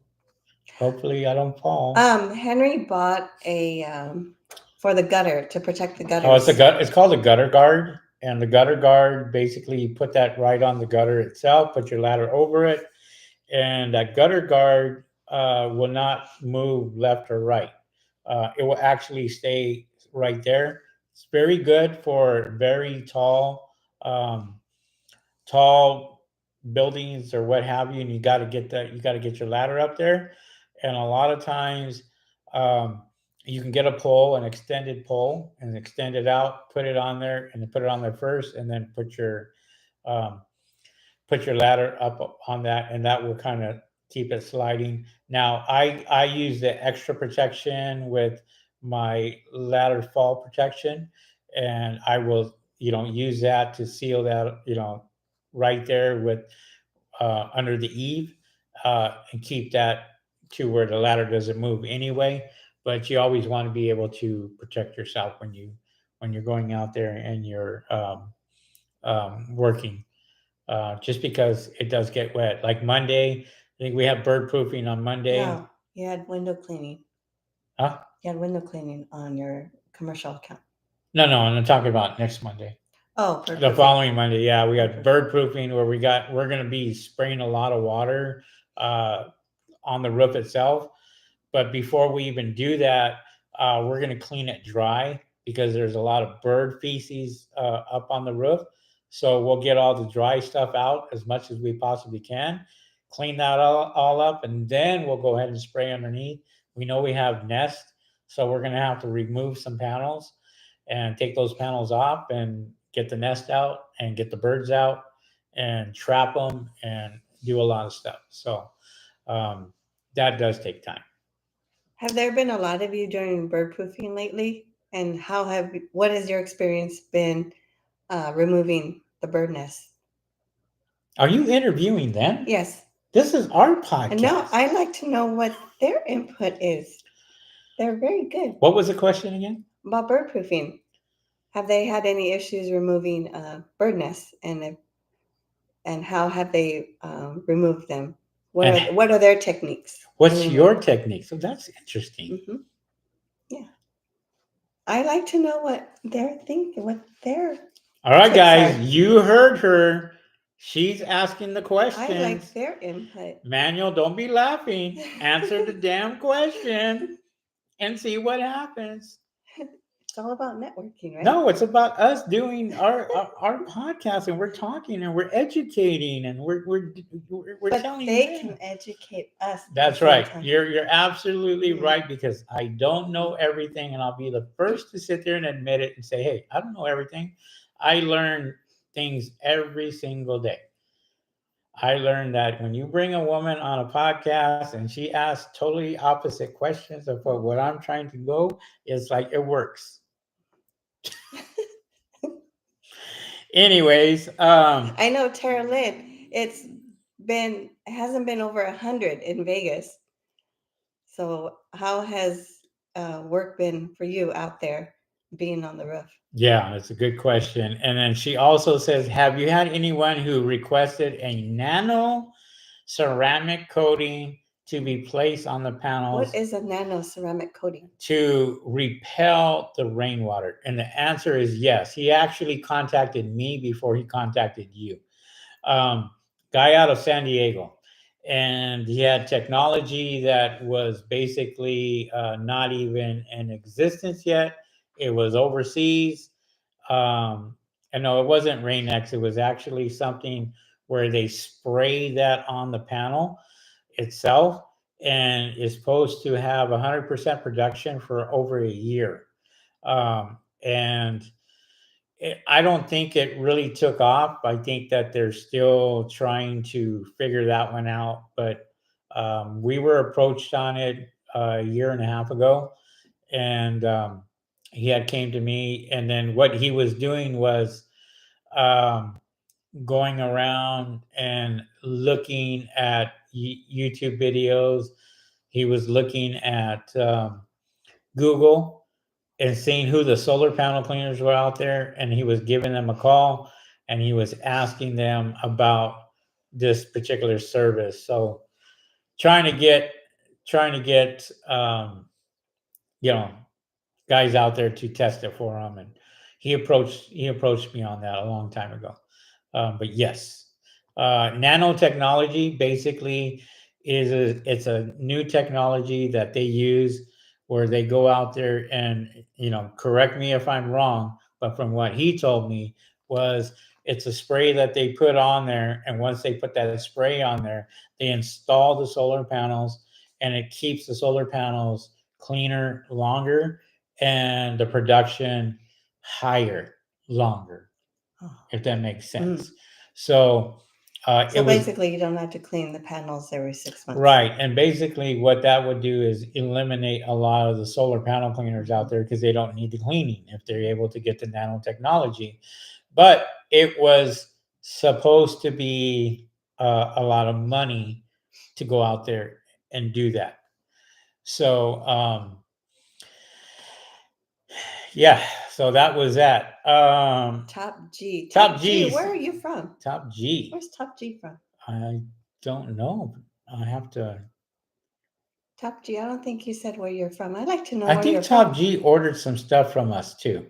Hopefully, I don't fall. Henry bought a for the gutter to protect the gutters. Oh, it's called a gutter guard, and the gutter guard basically you put that right on the gutter itself. Put your ladder over it, and that gutter guard will not move left or right. It will actually stay right there. It's very good for very tall buildings or what have you, and you got to get that. You got to get your ladder up there, and a lot of times. Um, you can get a pole, an extended pole, and extend it out, put it on there, and then put it on there first, and then um, put your ladder up on that, and that will kind of keep it sliding. Now, I use the extra protection with my ladder fall protection, and I will use that to seal that right there with under the eave, and keep that to where the ladder doesn't move anyway. But you always want to be able to protect yourself when you're going out there and you're working, just because it does get wet. Like Monday, I think we have bird proofing on Monday. No, you had window cleaning. Huh? You had window cleaning on your commercial account. No, I'm talking about next Monday. Oh, the following Monday. Yeah, we got bird proofing where we're going to be spraying a lot of water on the roof itself. But before we even do that, we're going to clean it dry because there's a lot of bird feces up on the roof. So we'll get all the dry stuff out as much as we possibly can, clean that all up, and then we'll go ahead and spray underneath. We know we have nest, so we're going to have to remove some panels and take those panels off and get the nest out and get the birds out and trap them and do a lot of stuff. So that does take time. Have there been a lot of you doing bird proofing lately? And what has your experience been removing the bird nest? Are you interviewing them? Yes. This is our podcast. No, I'd like to know what their input is. They're very good. What was the question again? About bird proofing. Have they had any issues removing bird nests, and how have they removed them? What are their techniques? What's your technique? So that's interesting. Mm-hmm. Yeah, I like to know what they're thinking. What they're all right, guys. You heard her. She's asking the question. I like their input. Manuel, don't be laughing. Answer the damn question and see what happens. It's all about networking, right? No, it's about us doing our podcast, and we're talking and we're educating and we're but telling they them. can educate us. That's right. You're absolutely right, because I don't know everything, and I'll be the first to sit there and admit it and say, hey, I don't know everything. I learn things every single day. I learned that when you bring a woman on a podcast and she asks totally opposite questions of what I'm trying to go, it's like it works. Anyways, I know Tara Lynn. It hasn't been over 100 in Vegas. So how has work been for you out there being on the roof? Yeah, that's a good question. And then she also says, have you had anyone who requested a nano ceramic coating to be placed on the panels? What is a nano ceramic coating? To repel the rainwater. And the answer is yes. He actually contacted me before he contacted you. Guy out of San Diego. And he had technology that was basically not even in existence yet. It was overseas. And no, it wasn't Rain-X. It was actually something where they spray that on the panel itself, and is supposed to have 100% production for over a year. I don't think it really took off. I think that they're still trying to figure that one out. But we were approached on it a year and a half ago, and he had came to me, and then what he was doing was um, going around and looking at YouTube videos. He was looking at Google and seeing who the solar panel cleaners were out there, and he was giving them a call, and he was asking them about this particular service. So trying to get trying to get you know, guys out there to test it for him, and he approached me on that a long time ago. But yes, nanotechnology basically it's a new technology that they use where they go out there and, you know, correct me if I'm wrong, but from what he told me was it's a spray that they put on there, and once they put that spray on there, they install the solar panels, and it keeps the solar panels cleaner longer and the production higher longer, if that makes sense. So So it was basically, you don't have to clean the panels every 6 months. right. And basically, what that would do is eliminate a lot of the solar panel cleaners out there because they don't need the cleaning if they're able to get the nanotechnology. But it was supposed to be a lot of money to go out there and do that. So, yeah, so that was that. Top G. Top G. Where are you from? Top G. Where's Top G from? I don't know. I have to. Top G. I don't think you said where you're from. I'd like to know I where think you're Top from. G ordered some stuff from us too.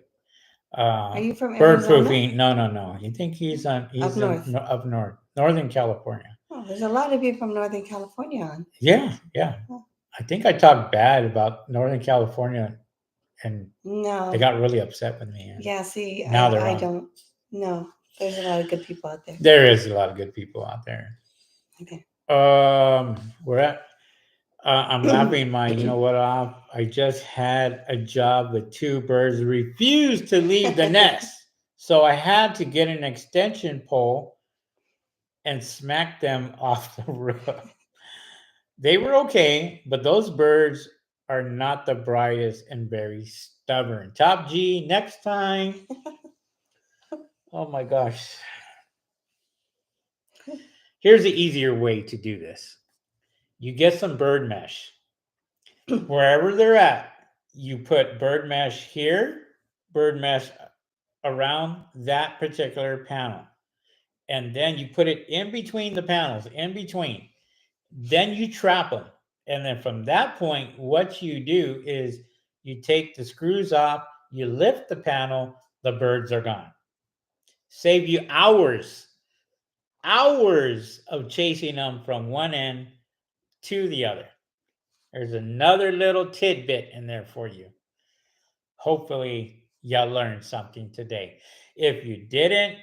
Are you from Arizona? Birdproofing. No. You think he's Up in north. up north, Northern California. Oh, there's a lot of you from Northern California on. Yeah. Oh. I think I talked bad about Northern California, and No. they got really upset with me. Yeah, see, now they're I on. don't. No, there's a lot of good people out there. There is a lot of good people out there. Okay. We're at. I'm laughing. You know what? I just had a job with two birds refused to leave the nest, so I had to get an extension pole and smack them off the roof. They were okay, but those birds are not the brightest and very stubborn. Top G, next time. Oh my gosh. Here's the easier way to do this. You get some bird mesh. Wherever they're at, you put bird mesh here, bird mesh around that particular panel. And then you put it in between the panels, in between. Then you trap them. And then from that point, what you do is you take the screws off, you lift the panel, the birds are gone. Save you hours of chasing them from one end to the other. There's another little tidbit in there for you. Hopefully, you learned something today. If you didn't,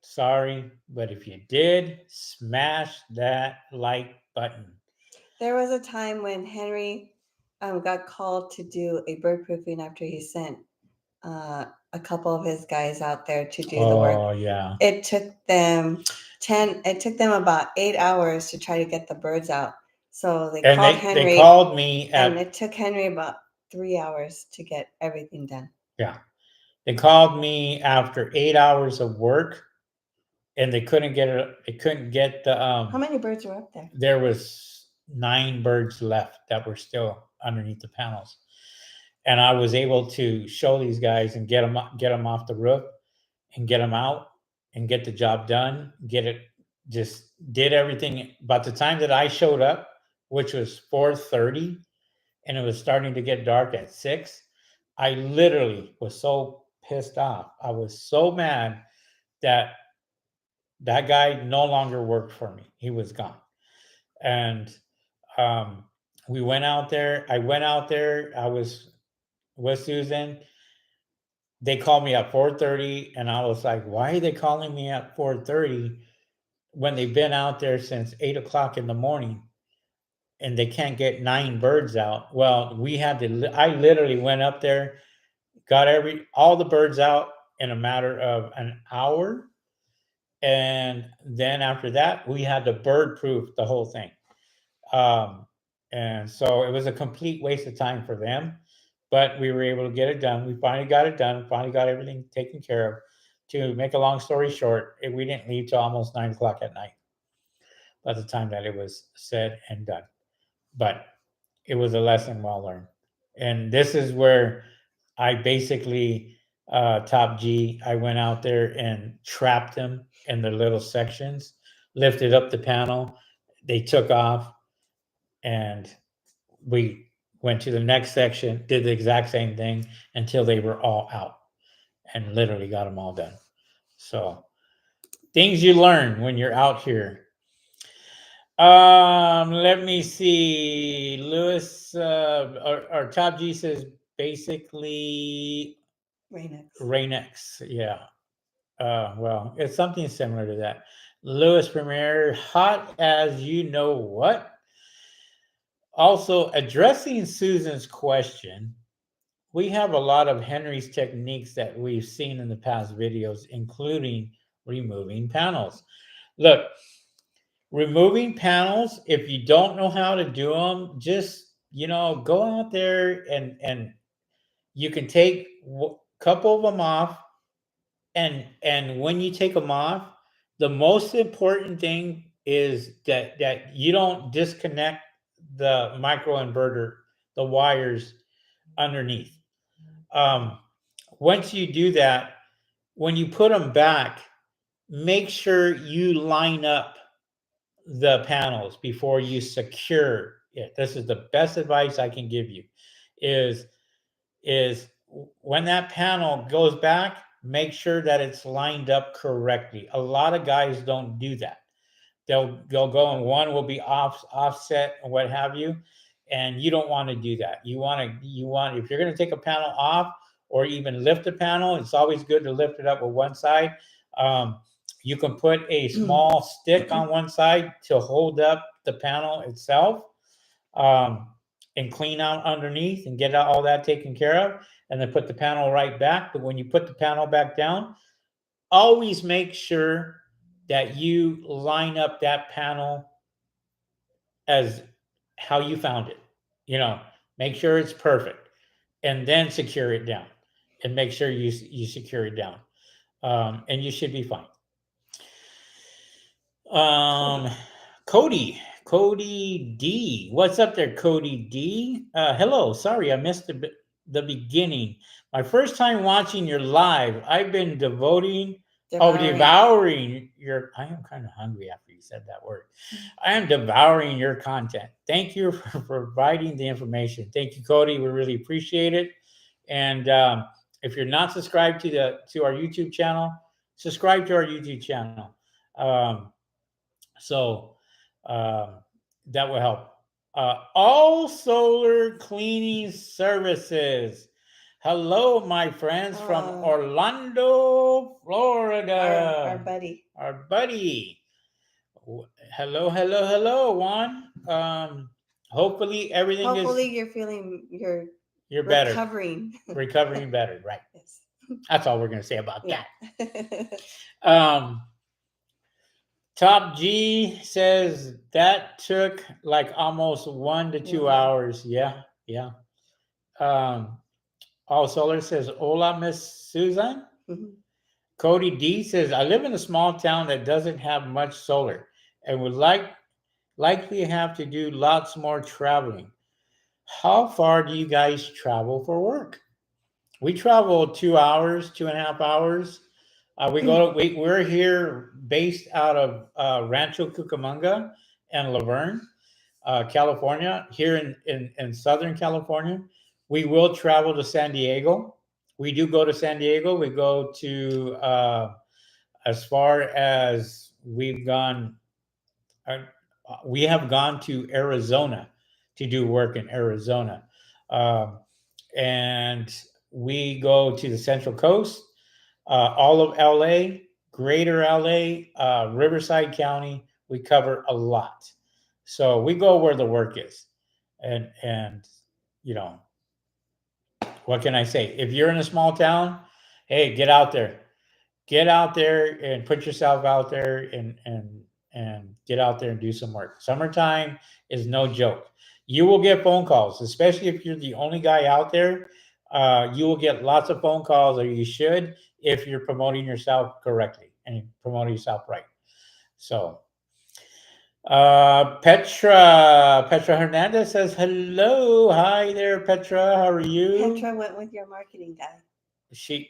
sorry, but if you did, smash that like button. There was a time when Henry got called to do a bird proofing after he sent a couple of his guys out there to do the work. Oh yeah. It took them about 8 hours to try to get the birds out. So they called Henry. They called me and it took Henry about 3 hours to get everything done. Yeah. They called me after 8 hours of work, and they couldn't get it. They couldn't get the How many birds were up there? There was 9 birds left that were still underneath the panels. And I was able to show these guys and get them off the roof and get them out and get the job done, just did everything. By the time that I showed up, which was 4:30, and it was starting to get dark at 6, I literally was so pissed off. I was so mad that that guy no longer worked for me. He was gone. And we went out there. I went out there. I was with Susan. They called me at 4:30, and I was like, why are they calling me at 4:30 when they've been out there since 8 o'clock in the morning and they can't get 9 birds out? Well, I literally went up there, got all the birds out in a matter of an hour. And then after that, we had to bird proof the whole thing. And so it was a complete waste of time for them. but we were able to get it done. We finally got it done. Finally got everything taken care of. To make a long story short, we didn't leave till almost 9 o'clock at night by the time that it was said and done. But it was a lesson well learned. And this is where I basically, top G, I went out there and trapped them in their little sections, lifted up the panel. They took off, and we went to the next section, did the exact same thing until they were all out, and literally got them all done. So things you learn when you're out here. Let me see. Lewis, our top G says basically Rain-X. Yeah. Well, it's something similar to that. Lewis Premier, hot as you know what. Also, addressing Susan's question, we have a lot of Henry's techniques that we've seen in the past videos, including removing panels. Look, removing panels, if you don't know how to do them, just, go out there and you can take a couple of them off. And when you take them off, the most important thing is that you don't disconnect the microinverter, the wires underneath. Once you do that, when you put them back, make sure you line up the panels before you secure it. This is the best advice I can give you, is when that panel goes back, make sure that it's lined up correctly. A lot of guys don't do that. They'll go and one will be offset and what have you, and you don't want to do that. You want if you're going to take a panel off or even lift a panel, it's always good to lift it up with one side. You can put a small stick on one side to hold up the panel itself, and clean out underneath and get all that taken care of, and then put the panel right back. But when you put the panel back down, always make sure that you line up that panel as how you found it. Make sure it's perfect, and then secure it down, and make sure you secure it down, and you should be fine. Cody D, what's up there, Cody D? Hello, sorry I missed the beginning. My first time watching your live. I've been devouring your. I am kind of hungry after you said that word. I am devouring your content. Thank you for providing the information. Thank you, Cody. We really appreciate it. And if you're not subscribed to our YouTube channel, subscribe to our YouTube channel. So that will help. All solar cleaning services. Hello, my friends from Orlando, Florida. Our buddy. Hello, Juan. Hopefully everything you're feeling you're recovering. Recovering better, right? Yes. That's all we're going to say about that. Top G says that took like almost 1 to 2 hours. Yeah. All Solar says, hola, Miss Susan. Mm-hmm. Cody D says, I live in a small town that doesn't have much solar and would likely have to do lots more traveling. How far do you guys travel for work? We travel 2 hours, 2.5 hours. We're here based out of Rancho Cucamonga and Laverne, California, here in Southern California. We will travel to San Diego. We do go to San Diego. We go to, as far as we've gone, we have gone to Arizona to do work in Arizona. And we go to the Central Coast, all of LA, Greater LA, Riverside County. We cover a lot. So we go where the work is. And what can I say? If you're in a small town, hey, get out there. Get out there and put yourself out there and get out there and do some work. Summertime is no joke. You will get phone calls, especially if you're the only guy out there. you will get lots of phone calls, or you should, if you're promoting yourself correctly and promoting yourself right. So, Petra Hernandez says, hello. Hi there, Petra. How are you? Petra went with your marketing guy. She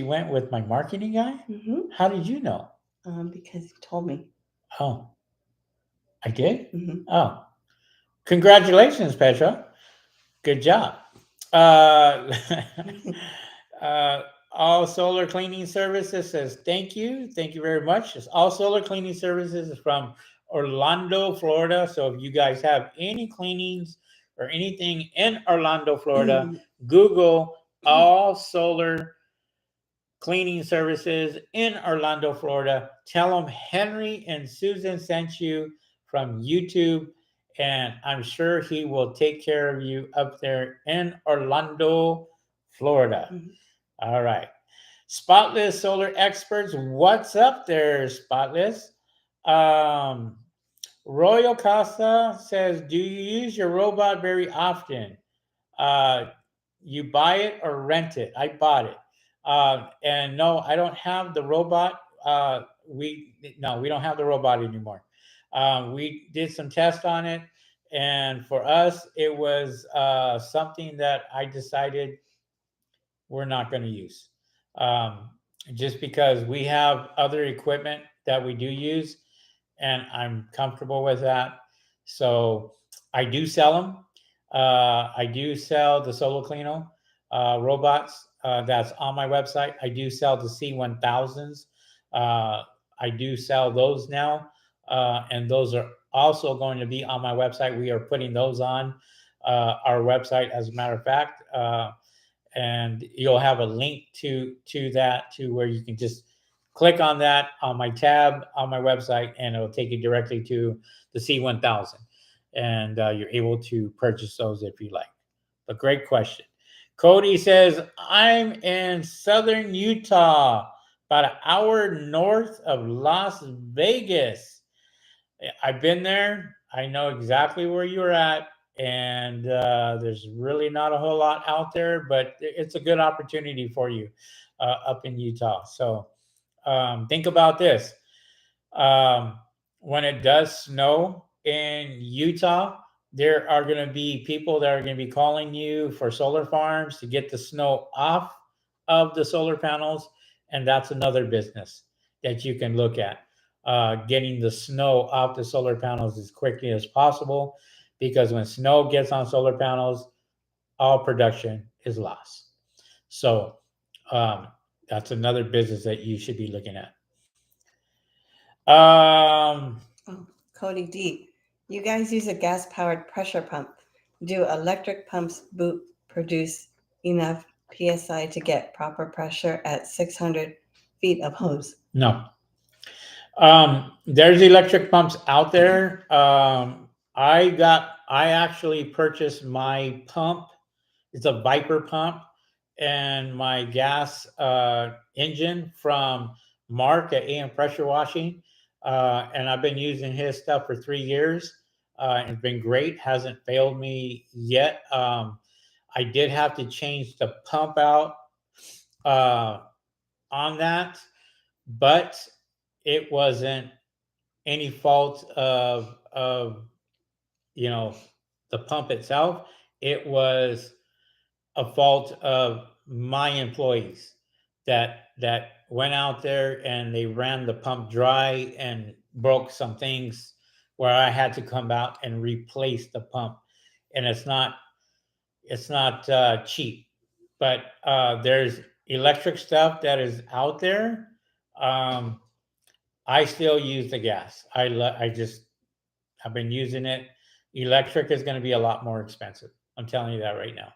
went with my marketing guy? Mm-hmm. How did you know? Because you told me. Oh, I did? Mm-hmm. Oh, congratulations, Petra. Good job. Uh, All Solar Cleaning Services says, thank you. Thank you very much. It's All Solar Cleaning Services is from Orlando, Florida. So if you guys have any cleanings or anything in Orlando, Florida, Google All Solar Cleaning Services in Orlando, Florida. Tell them Henry and Susan sent you from YouTube, and I'm sure he will take care of you up there in Orlando, Florida. Mm-hmm. All right. Spotless Solar Experts, what's up there, Spotless? Royal Casa says, do you use your robot very often? You buy it or rent it? I bought it. And no, I don't have the robot. We don't have the robot anymore. We did some tests on it, and for us, it was something that I decided we're not going to use, just because we have other equipment that we do use, and I'm comfortable with that. So I do sell them. I do sell the Solo Cleano robots. That's on my website. I do sell the C1000s. I do sell those now, and those are also going to be on my website. We are putting those on our website, as a matter of fact, and you'll have a link to that, to where you can just click on that on my tab on my website, and it'll take you directly to the C1000, and you're able to purchase those if you like. But great question. Cody says, I'm in southern Utah, about an hour north of Las Vegas. I've been there. I know exactly where you're at, and there's really not a whole lot out there, but it's a good opportunity for you up in Utah. So think about this. When it does snow in Utah, there are going to be people that are going to be calling you for solar farms to get the snow off of the solar panels, and that's another business that you can look at. Getting the snow off the solar panels as quickly as possible, because when snow gets on solar panels, all production is lost. So that's another business that you should be looking at. Cody D, you guys use a gas-powered pressure pump. Do electric pumps produce enough PSI to get proper pressure at 600 feet of hose? No. There's electric pumps out there. I actually purchased my pump. It's a Viper pump, and my gas engine from Mark at AM Pressure Washing. And I've been using his stuff for 3 years. It's been great. Hasn't failed me yet. I did have to change the pump out on that, but it wasn't any fault of the pump itself. It was a fault of my employees that went out there and they ran the pump dry and broke some things, where I had to come out and replace the pump. And it's not cheap, but there's electric stuff that is out there. I still use the gas. I've been using it. Electric is going to be a lot more expensive. I'm telling you that right now.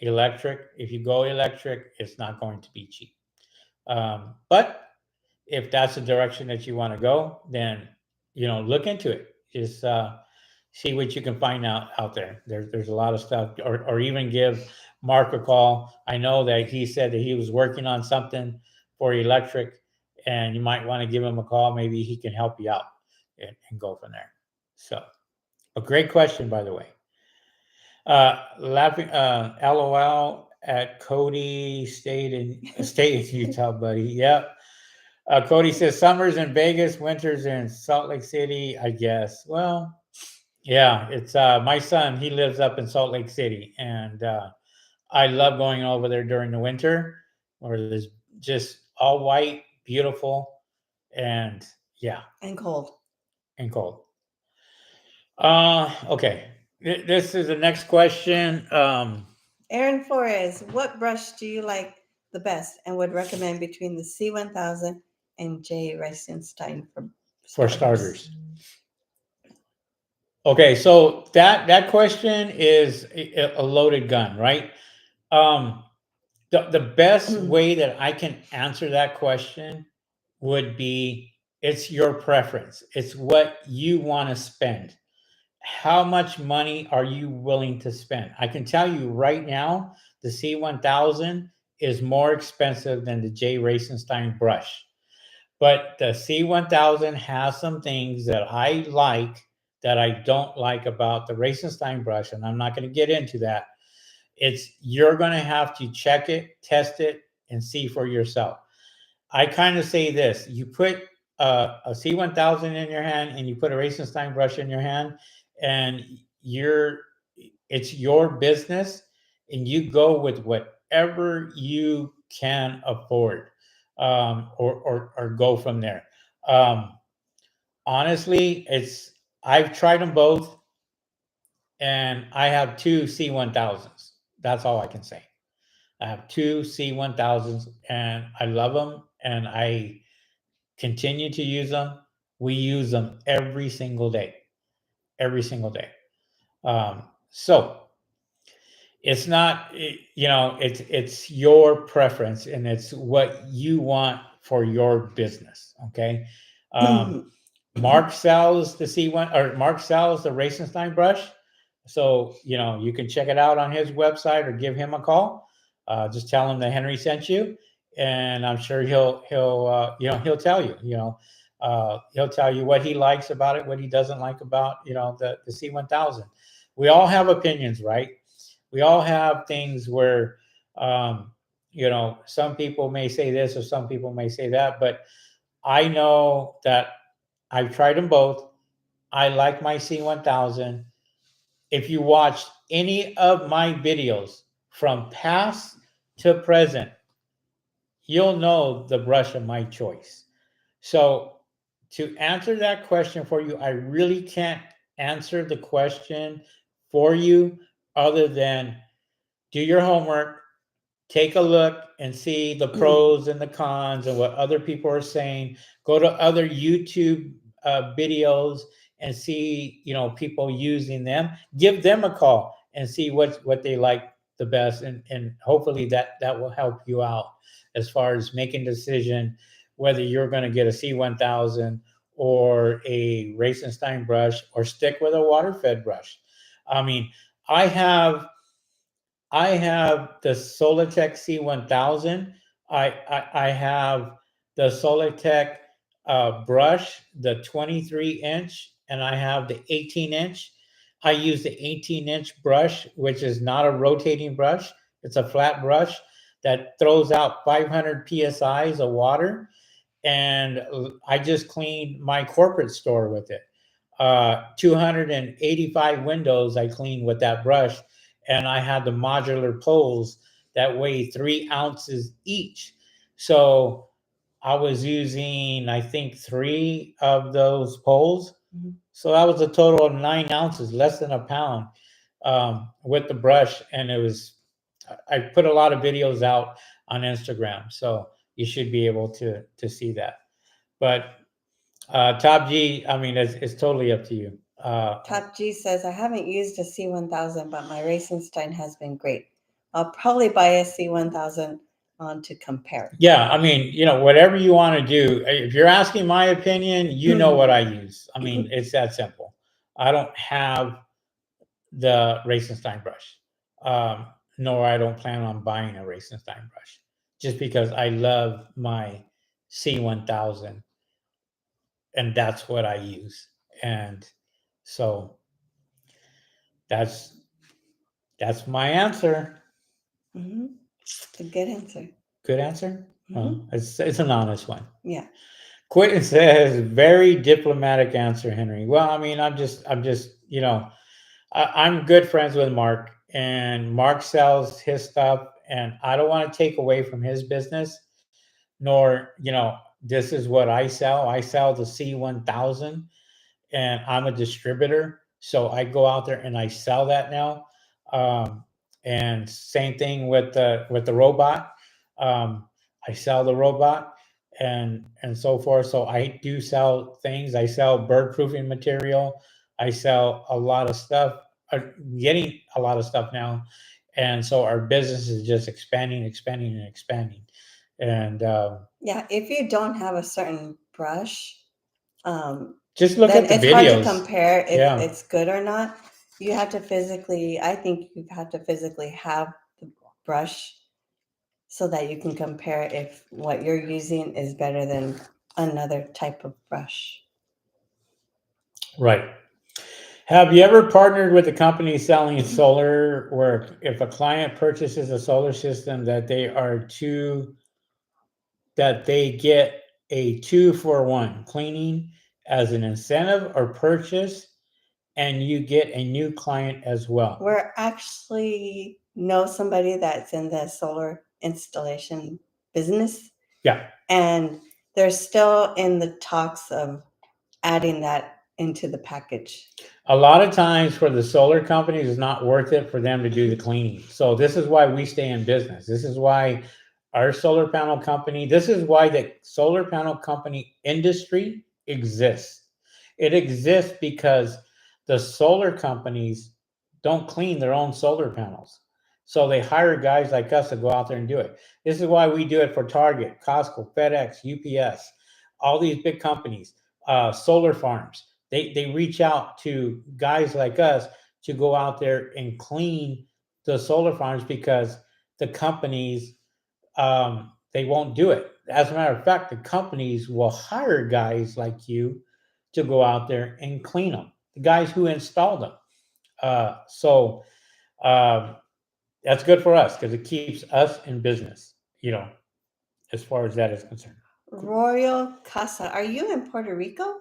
Electric, if you go electric, it's not going to be cheap. But if that's the direction that you want to go, then look into it. Just see what you can find out there. There's a lot of stuff, or even give Mark a call. I know that he said that he was working on something for electric, and you might want to give him a call. Maybe he can help you out and go from there. So, a great question, by the way. Laughing, LOL at Cody State in Utah, buddy. Yep. Cody says summers in Vegas, winters in Salt Lake City, I guess. Well, yeah, it's my son, he lives up in Salt Lake City, and I love going over there during the winter where there's just all white, beautiful, and yeah, And cold. and cold. Okay. This is the next question. Aaron Flores, what brush do you like the best and would recommend between the C1000 and J. Reisenstein For starters. Okay, so that question is a loaded gun, right? The best way that I can answer that question would be it's your preference. It's what you want to spend. How much money are you willing to spend? I can tell you right now, the C1000 is more expensive than the J. Reisenstein brush. But the C1000 has some things that I like that I don't like about the Reisenstein brush, and I'm not going to get into that. You're going to have to check it, test it, and see for yourself. I kind of say this: you put a C1000 in your hand, and you put a Reisenstein brush in your hand, and it's your business, and you go with whatever you can afford, or go from there. Um, Honestly, I've tried them both, and I have two C1000s. That's all I can say. I have two C1000s, and I love them, and I continue to use them. We use them every single day. So it's not, it's your preference, and it's what you want for your business. Okay. Mark sells the C1, or Mark sells the Reisenstein brush. So, you can check it out on his website or give him a call. Just tell him that Henry sent you, and I'm sure he'll tell you, he'll tell you what he likes about it, what he doesn't like about, the C1000. We all have opinions, right? We all have things where, some people may say this or some people may say that, but I know that I've tried them both. I like my C1000. If you watched any of my videos from past to present, you'll know the brush of my choice. So, to answer that question for you, I really can't answer the question for you other than do your homework, take a look and see the pros and the cons and what other people are saying. Go to other YouTube videos and see, people using them. Give them a call and see what they like the best, and hopefully that will help you out as far as making a decision whether you're going to get a C1000 or a Reisenstein brush or stick with a water fed brush. I mean, I have the Solitech C1000. I have the Solitech brush, the 23-inch, and I have the 18-inch. I use the 18-inch brush, which is not a rotating brush. It's a flat brush that throws out 500 psi's of water, and I just cleaned my corporate store with it. 285 windows I cleaned with that brush, and I had the modular poles that weigh 3 ounces each. So I was using, I think, 3 of those poles. Mm-hmm. So that was a total of 9 ounces, less than a pound, with the brush. And I put a lot of videos out on Instagram, so you should be able to see that. But Top G, I mean, it's totally up to you. Top G says, I haven't used a C1000, but my Reisenstein has been great. I'll probably buy a C1000 to compare. Yeah, I mean, whatever you want to do. If you're asking my opinion, you know what I use. I mean, it's that simple. I don't have the Reisenstein brush, nor I don't plan on buying a Reisenstein brush, just because I love my C1000, and that's what I use. And so that's That's my answer. Mm-hmm. It's a good answer. Good answer. Mm-hmm. It's an honest one. Yeah. Quentin says, very diplomatic answer, Henry. Well, I mean, I'm just, I'm good friends with Mark, and Mark sells his stuff, and I don't want to take away from his business, nor, this is what I sell. I sell the C1000, and I'm a distributor, so I go out there and I sell that now. Um, and same thing with the robot. Um, I sell the robot and so forth. So I do sell things. I sell bird proofing material. I sell a lot of stuff. Getting a lot of stuff now, and so our business is just expanding, expanding, and expanding. And Yeah. If you don't have a certain brush, just look then at the it's hard to videos. compare if Yeah. it's good or not. You have to physically, I think you have to physically have the brush so that you can compare if what you're using is better than another type of brush. Right. Have you ever partnered with a company selling solar where if a client purchases a solar system that they get a 2-for-1 cleaning as an incentive or purchase, and you get a new client as well? We're actually know somebody that's in the solar installation business, Yeah. and they're still in the talks of adding that into the package. A lot of times for the solar companies, it's not worth it for them to do the cleaning. So this is why we stay in business. This is why our solar panel company, this is why the solar panel company industry exists. It exists because the solar companies don't clean their own solar panels. So they hire guys like us to go out there and do it. This is why we do it for Target, Costco, FedEx, UPS, all these big companies, solar farms. They reach out to guys like us to go out there and clean the solar farms because the companies, they won't do it. As a matter of fact, the companies will hire guys like you to go out there and clean them. The guys who install them. So um, that's good for us because it keeps us in business. As far as that is concerned. Royal Casa, are you in Puerto Rico?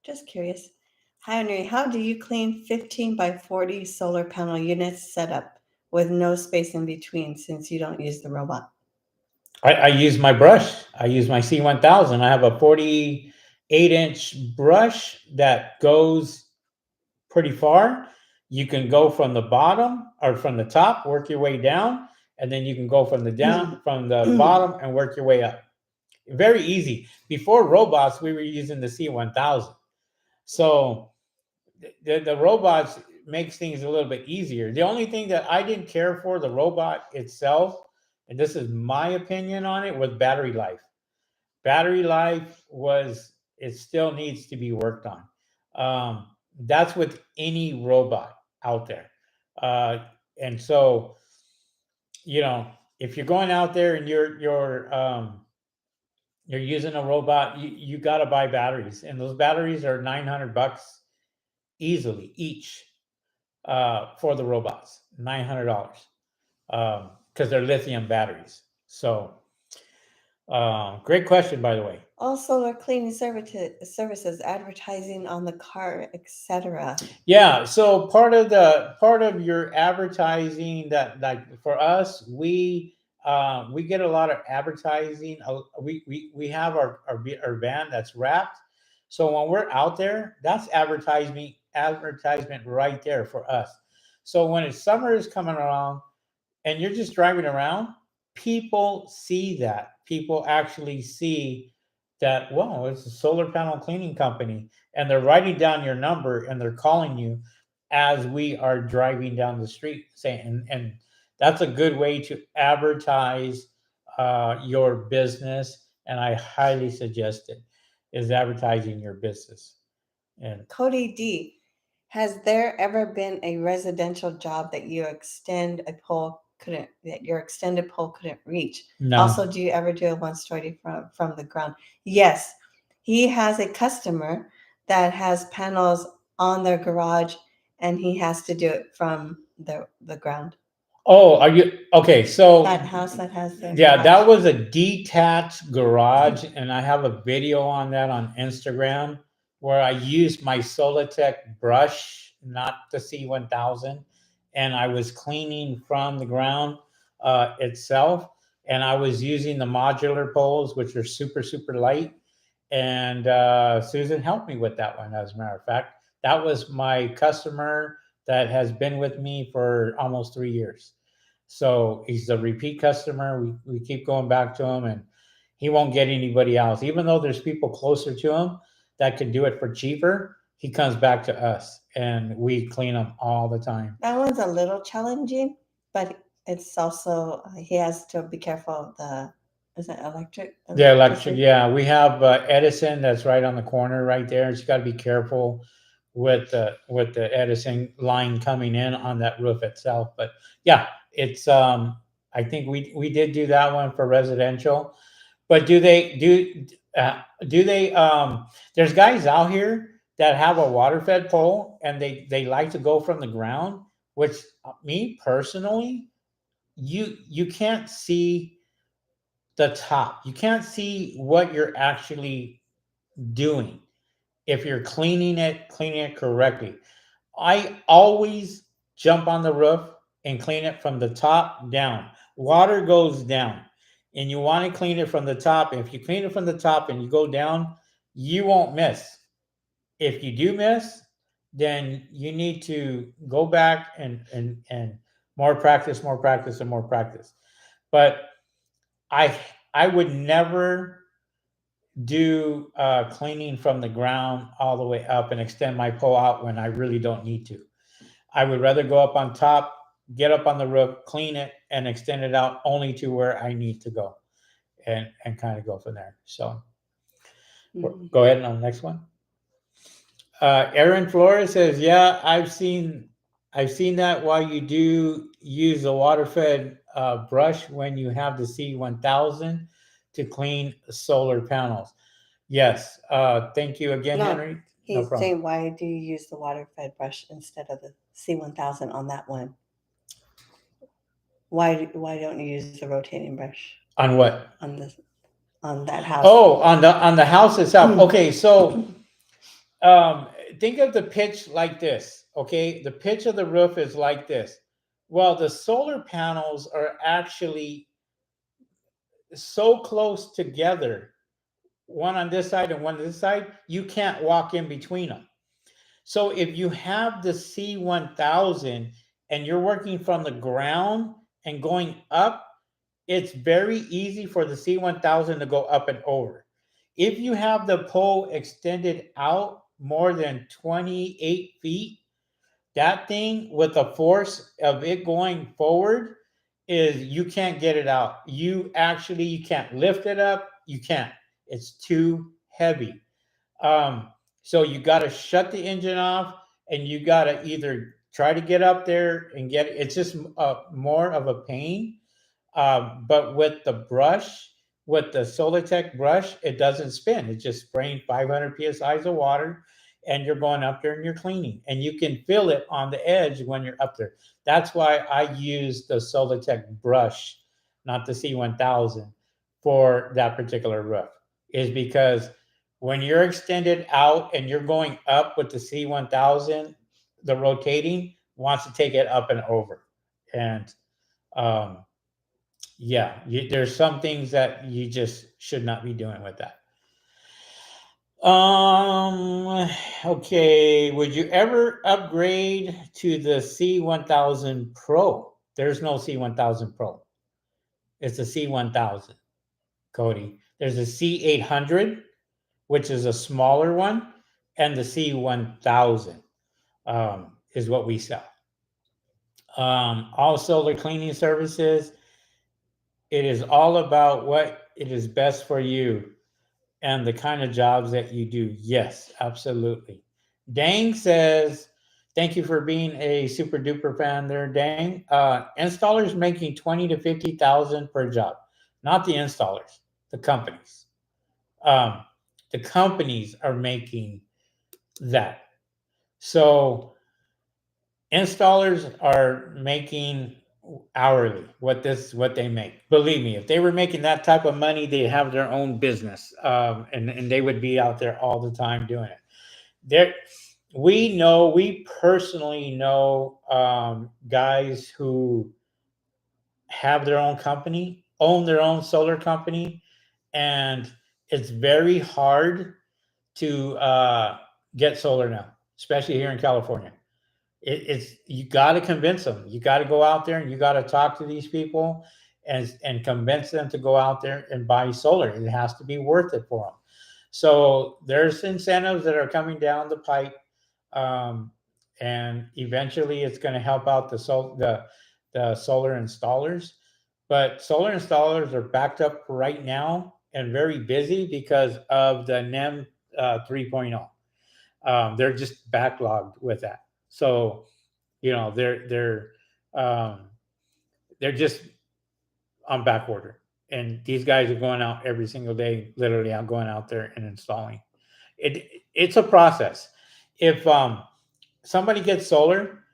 Just curious. Hi, Henry. How do you clean 15 by 40 solar panel units setup with no space in between since you don't use the robot? I use my brush. I use my C1000. I have a 48-inch brush that goes pretty far. You can go from the bottom or from the top, work your way down, and then you can go from the bottom and work your way up. Very easy. Before robots, we were using the C1000. So the robots makes things a little bit easier. The only thing that I didn't care for the robot itself, and this is my opinion on it, was battery life. Battery life was it still needs to be worked on. That's with any robot out there, uh, and so you know if you're going out there and you're using a robot, you got to buy batteries, and those batteries are $900 easily each for the robots. $900 because they're lithium batteries. So, great question, by the way. All solar cleaning services, advertising on the car, etc. Yeah. So part of your advertising that like for us, we get a lot of advertising. We have our van that's wrapped. So when we're out there, that's advertisement right there for us. So when it's summer is coming along, and you're just driving around, people see that. People actually see that, well, it's a solar panel cleaning company. And they're writing down your number and they're calling you as we are driving down the street saying, and that's a good way to advertise your business. And I highly suggest it is advertising your business. And Cody D, has there ever been a residential job that your extended pole couldn't reach? no, Also, do you ever do a 1story from the ground? Yes. He has a customer that has panels on their garage and he has to do it from the ground. Oh, are you okay? So That house that has the yeah, that garage. was a detached garage, and I have a video on that on Instagram where I used my Solitech brush, not the C1000, and I was cleaning from the ground itself, and I was using the modular poles, which are super, super light. And Susan helped me with that one, as a matter of fact. That was my customer that has been with me for almost 3 years. So he's a repeat customer. We keep going back to him, and he won't get anybody else. Even though there's people closer to him that can do it for cheaper, he comes back to us, and we clean them all the time. That one's a little challenging, but it's also he has to be careful of the is it electric? The electric, Electricity? yeah. We have Edison that's right on the corner right there. So you got to be careful with the Edison line coming in on that roof itself. But yeah, it's I think we did do that one for residential. But do they there's guys out here that have a water fed pole, and they like to go from the ground, which me personally, you can't see the top. You can't see what you're actually doing if you're cleaning it correctly. I always jump on the roof and clean it from the top down. Water goes down, and you want to clean it from the top. If you clean it from the top and you go down, you won't miss. If you do miss, then you need to go back and more practice, more practice, and more practice. But I I would never do cleaning from the ground all the way up and extend my pole out when I really don't need to. I would rather go up on top, get up on the roof, clean it, and extend it out only to where I need to go, and kind of go from there. So go ahead on the next one. Aaron Flores says, "Yeah, I've seen that while you do use a water-fed brush when you have the C1000 to clean solar panels." Yes. Thank you again, No, Henry. No he's problem. saying why do you use the water fed brush instead of the C1000 on that one? Why don't you use the rotating brush On what? on this on that house? Oh, on the house itself. Okay, so think of the pitch like this. Okay, the pitch of the roof is like this. Well, the solar panels are actually so close together, one on this side and one on this side, you can't walk in between them. So if you have the C1000 and you're working from the ground and going up, it's very easy for the C1000 to go up and over. If you have the pole extended out more than 28 feet, that thing with the force of it going forward is you can't get it out. You can't lift it up. You can't. It's too heavy. Um, so you got to shut the engine off, and you got to either try to get up there and get it. It's just more of a pain. But with the brush, with the Solitech brush, it doesn't spin. It's just spraying 500 psi's of water, and you're going up there and you're cleaning, and you can feel it on the edge when you're up there. That's why I use the Solitech brush, not the C1000, for that particular roof. Is because when you're extended out and you're going up with the C1000, the rotating wants to take it up and over, and um, yeah, there's some things that you just should not be doing with that. Okay. Would you ever upgrade to the C1000 Pro? There's no C1000 Pro. It's a C1000, Cody. There's a C800, which is a smaller one, and the C1000 is what we sell. All solar cleaning services. It is all about what it is best for you and the kind of jobs that you do. Yes, absolutely. Dang says, thank you for being a super duper fan there, Dang. Installers making 20 to 50,000 per job, not the installers, the companies. Um, the companies are making that. So Installers are making hourly what they make. Believe me, if they were making that type of money, they'd have their own business, and they would be out there all the time doing it. There, we personally know guys who have their own company, own their own solar company, and it's very hard to get solar now, especially here in California. It's you got to convince them. You got to go out there and you got to talk to these people and convince them to go out there and buy solar. It has to be worth it for them. So there's incentives that are coming down the pipe, um, and eventually it's going to help out the solar installers. But solar installers are backed up right now and very busy because of the NEM 3.0. They're just backlogged with that. So you know um, they're just on back order, and these guys are going out every single day, literally out going out there and installing. It's a process. If somebody gets solar,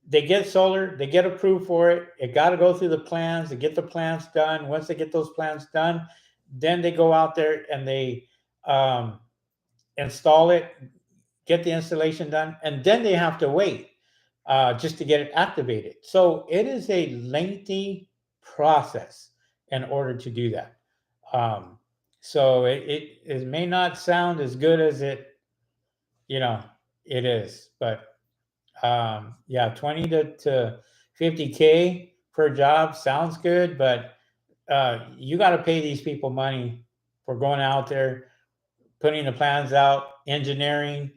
they get approved for it. It got to go through the plans. They get the plans done. Once they get those plans done, then they go out there and they um, install it, get the installation done, and then they have to wait just to get it activated. So it is a lengthy process in order to do that. Um, so it may not sound as good as you know, it is, but yeah, 20 to 50K per job sounds good, but you got to pay these people money for going out there, putting the plans out, engineering,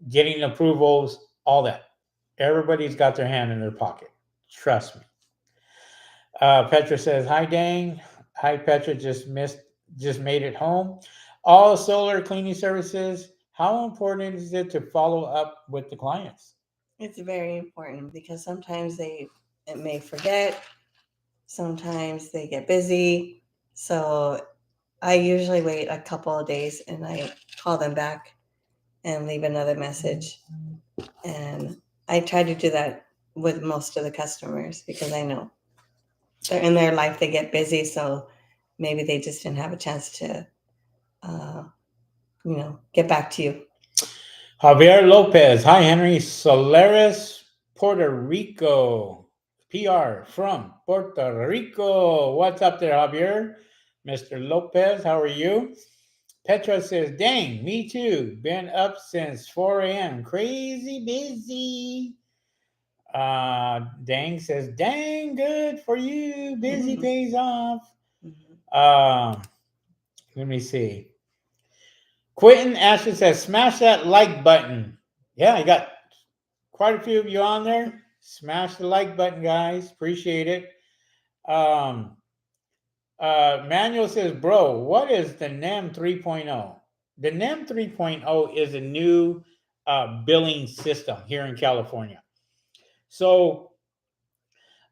getting approvals, all that. Everybody's got their hand in their pocket. Trust me. Petra says, "Hi, Dang. Hi, Petra. Just made it home. All solar cleaning services. How important is it to follow up with the clients?" It's very important because sometimes it may forget, sometimes they get busy. So I usually wait a couple of days and I call them back and leave another message. And I try to do that with most of the customers because I know they're in their life, they get busy. So maybe they just didn't have a chance to, uh, get back to you. Javier Lopez. Hi, Henry. Solaris, Puerto Rico. PR from Puerto Rico. What's up there, Javier? Mr. Lopez, how are you? Petra says, "Dang, me too. Been up since 4 a.m. Crazy busy." Dang says, "Dang, good for you. Busy Mm-hmm. pays off." Mm-hmm. Let me see. Quentin Ashley says, "Smash that like button." Yeah, I got quite a few of you on there. Smash the like button, guys. Appreciate it. Um, Manuel says, "Bro, what is the NEM 3.0?" The NEM 3.0 is a new billing system here in California. So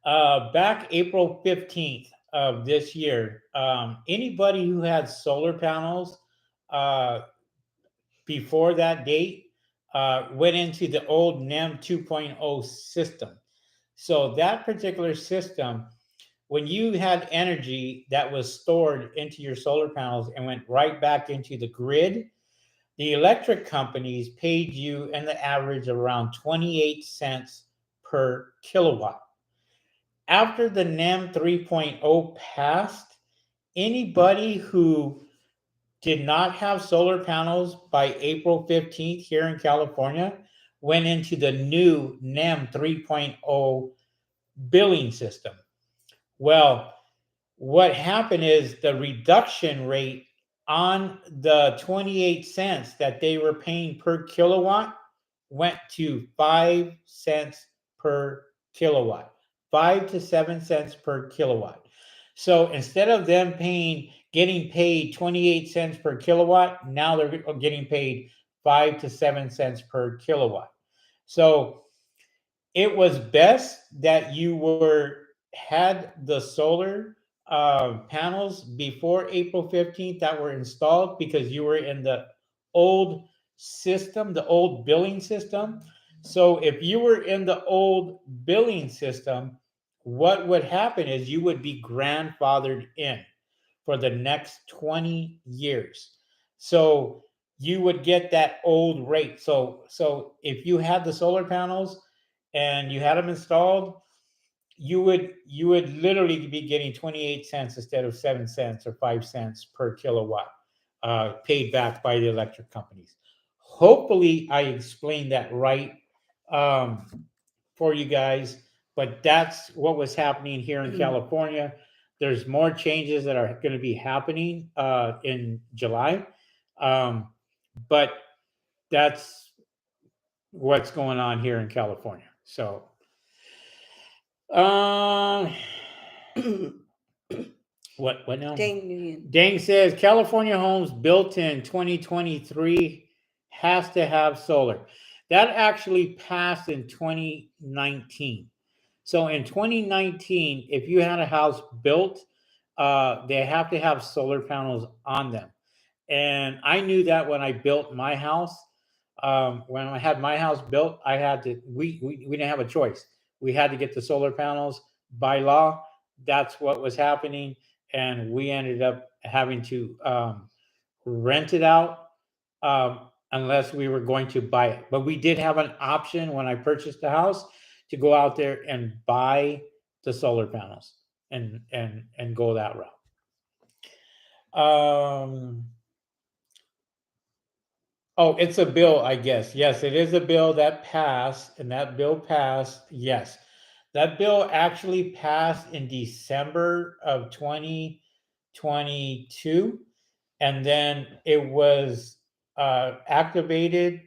back April 15th of this year, anybody who had solar panels uh, before that date went into the old NEM 2.0 system. So that particular system, when you had energy that was stored into your solar panels and went right back into the grid, the electric companies paid you in the average around 28 cents per kilowatt. After the NEM 3.0 passed, anybody who did not have solar panels by April 15th here in California went into the new NEM 3.0 billing system. Well, what happened is the reduction rate on the 28 cents that they were paying per kilowatt went to 5 cents per kilowatt, 5 to 7 cents per kilowatt. So instead of them getting paid 28 cents per kilowatt, now they're getting paid 5 to 7 cents per kilowatt. So it was best that you had the solar panels before April 15th that were installed because you were in the old system, the old billing system. So if you were in the old billing system, what would happen is you would be grandfathered in for the next 20 years. So you would get that old rate. So if you had the solar panels and you had them installed, you would literally be getting 28 cents instead of 7 cents or 5 cents per kilowatt, paid back by the electric companies. Hopefully I explained that right, um, for you guys, but that's what was happening here in California. There's more changes that are going to be happening in July, um, but that's what's going on here in California. So um, what now? Dang says California homes built in 2023 has to have solar. That actually passed in 2019. So in 2019, if you had a house built, they have to have solar panels on them. And I knew that when I built my house. When I had my house built, I had to. We didn't have a choice. We had to get the solar panels by law. That's what was happening, and we ended up having to rent it out, unless we were going to buy it. But we did have an option when I purchased the house to go out there and buy the solar panels and go that route. Oh, it's a bill, I guess. Yes, it is a bill that passed, and that bill passed. Yes, that bill actually passed in December of 2022, and then it was activated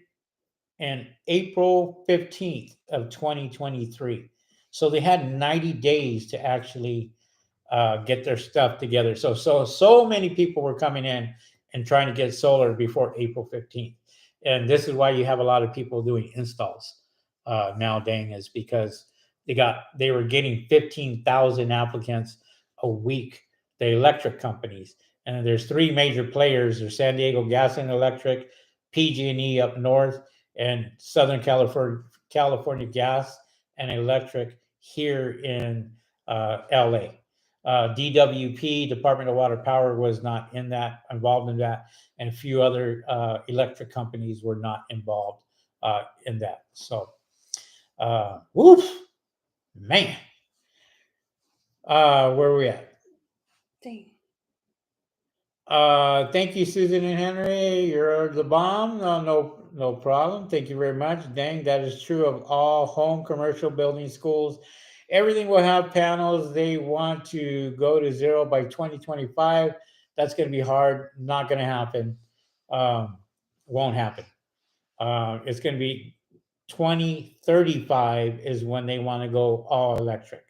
in April 15th of 2023. So they had 90 days to actually get their stuff together. So many people were coming in and trying to get solar before April 15th. And this is why you have a lot of people doing installs now, dang, is because they were getting 15,000 applicants a week, the electric companies. And there's three major players: there's San Diego Gas and Electric, PG&E up north, and Southern California Gas and Electric here in LA. DWP, Department of Water Power, was not involved in that, and a few other electric companies were not involved in that. So, woof, man. Where are we at? Thank you, Susan and Henry. You're the bomb. No problem. Thank you very much. Dang, that is true of all home, commercial buildings, schools. Everything will have panels. They want to go to zero by 2025. That's going to be hard. Not going to happen. Won't happen. It's going to be 2035 is when they want to go all electric.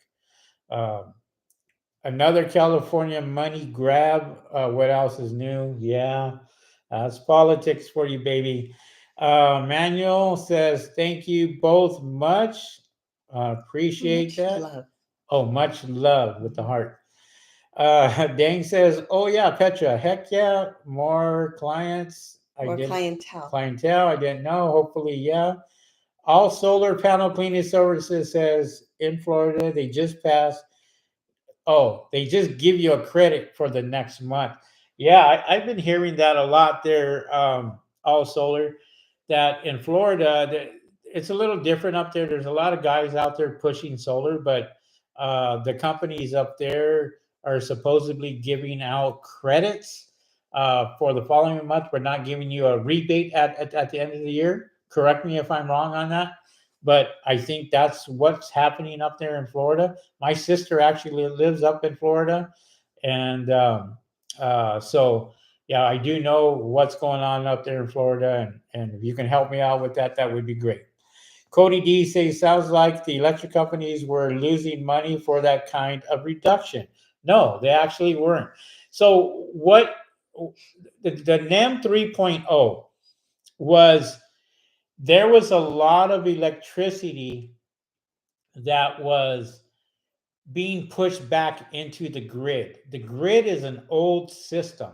Another California money grab. What else is new? Yeah, that's politics for you, baby. Manuel says, thank you both much. Appreciate that. Love. Oh, much love with the heart. Dang says, oh yeah, Petra, heck yeah, more clients. More clientele. Clientele, I didn't know. Hopefully, yeah. All solar panel cleaning services says in Florida, they just passed. Oh, they just give you a credit for the next month. Yeah, I've been hearing that a lot there, all solar, that in Florida, it's a little different up there. There's a lot of guys out there pushing solar, but the companies up there are supposedly giving out credits for the following month. We're not giving you a rebate at the end of the year. Correct me if I'm wrong on that. But I think that's what's happening up there in Florida. My sister actually lives up in Florida. And so, yeah, I do know what's going on up there in Florida. And if you can help me out with that, that would be great. Cody D says, sounds like the electric companies were losing money for that kind of reduction. No, they actually weren't. So what the NEM 3.0 was, there was a lot of electricity that was being pushed back into the grid. The grid is an old system.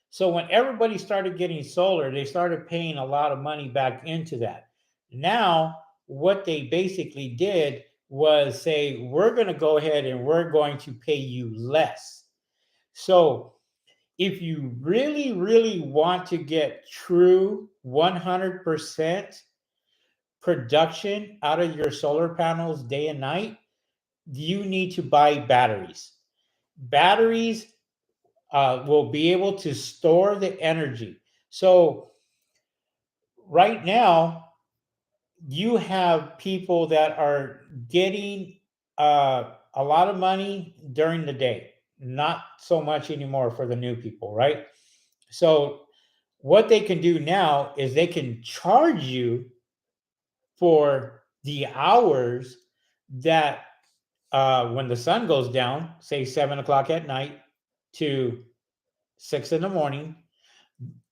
So when everybody started getting solar, they started paying a lot of money back into that. Now what they basically did was say, we're going to go ahead and we're going to pay you less. So if you really, really want to get true 100% production out of your solar panels day and night, you need to buy batteries. Batteries will be able to store the energy. So right now, you have people that are getting a lot of money during the day, not so much anymore for the new people, right? So what they can do now is they can charge you for the hours that when the sun goes down, say 7 o'clock at night to 6 in the morning,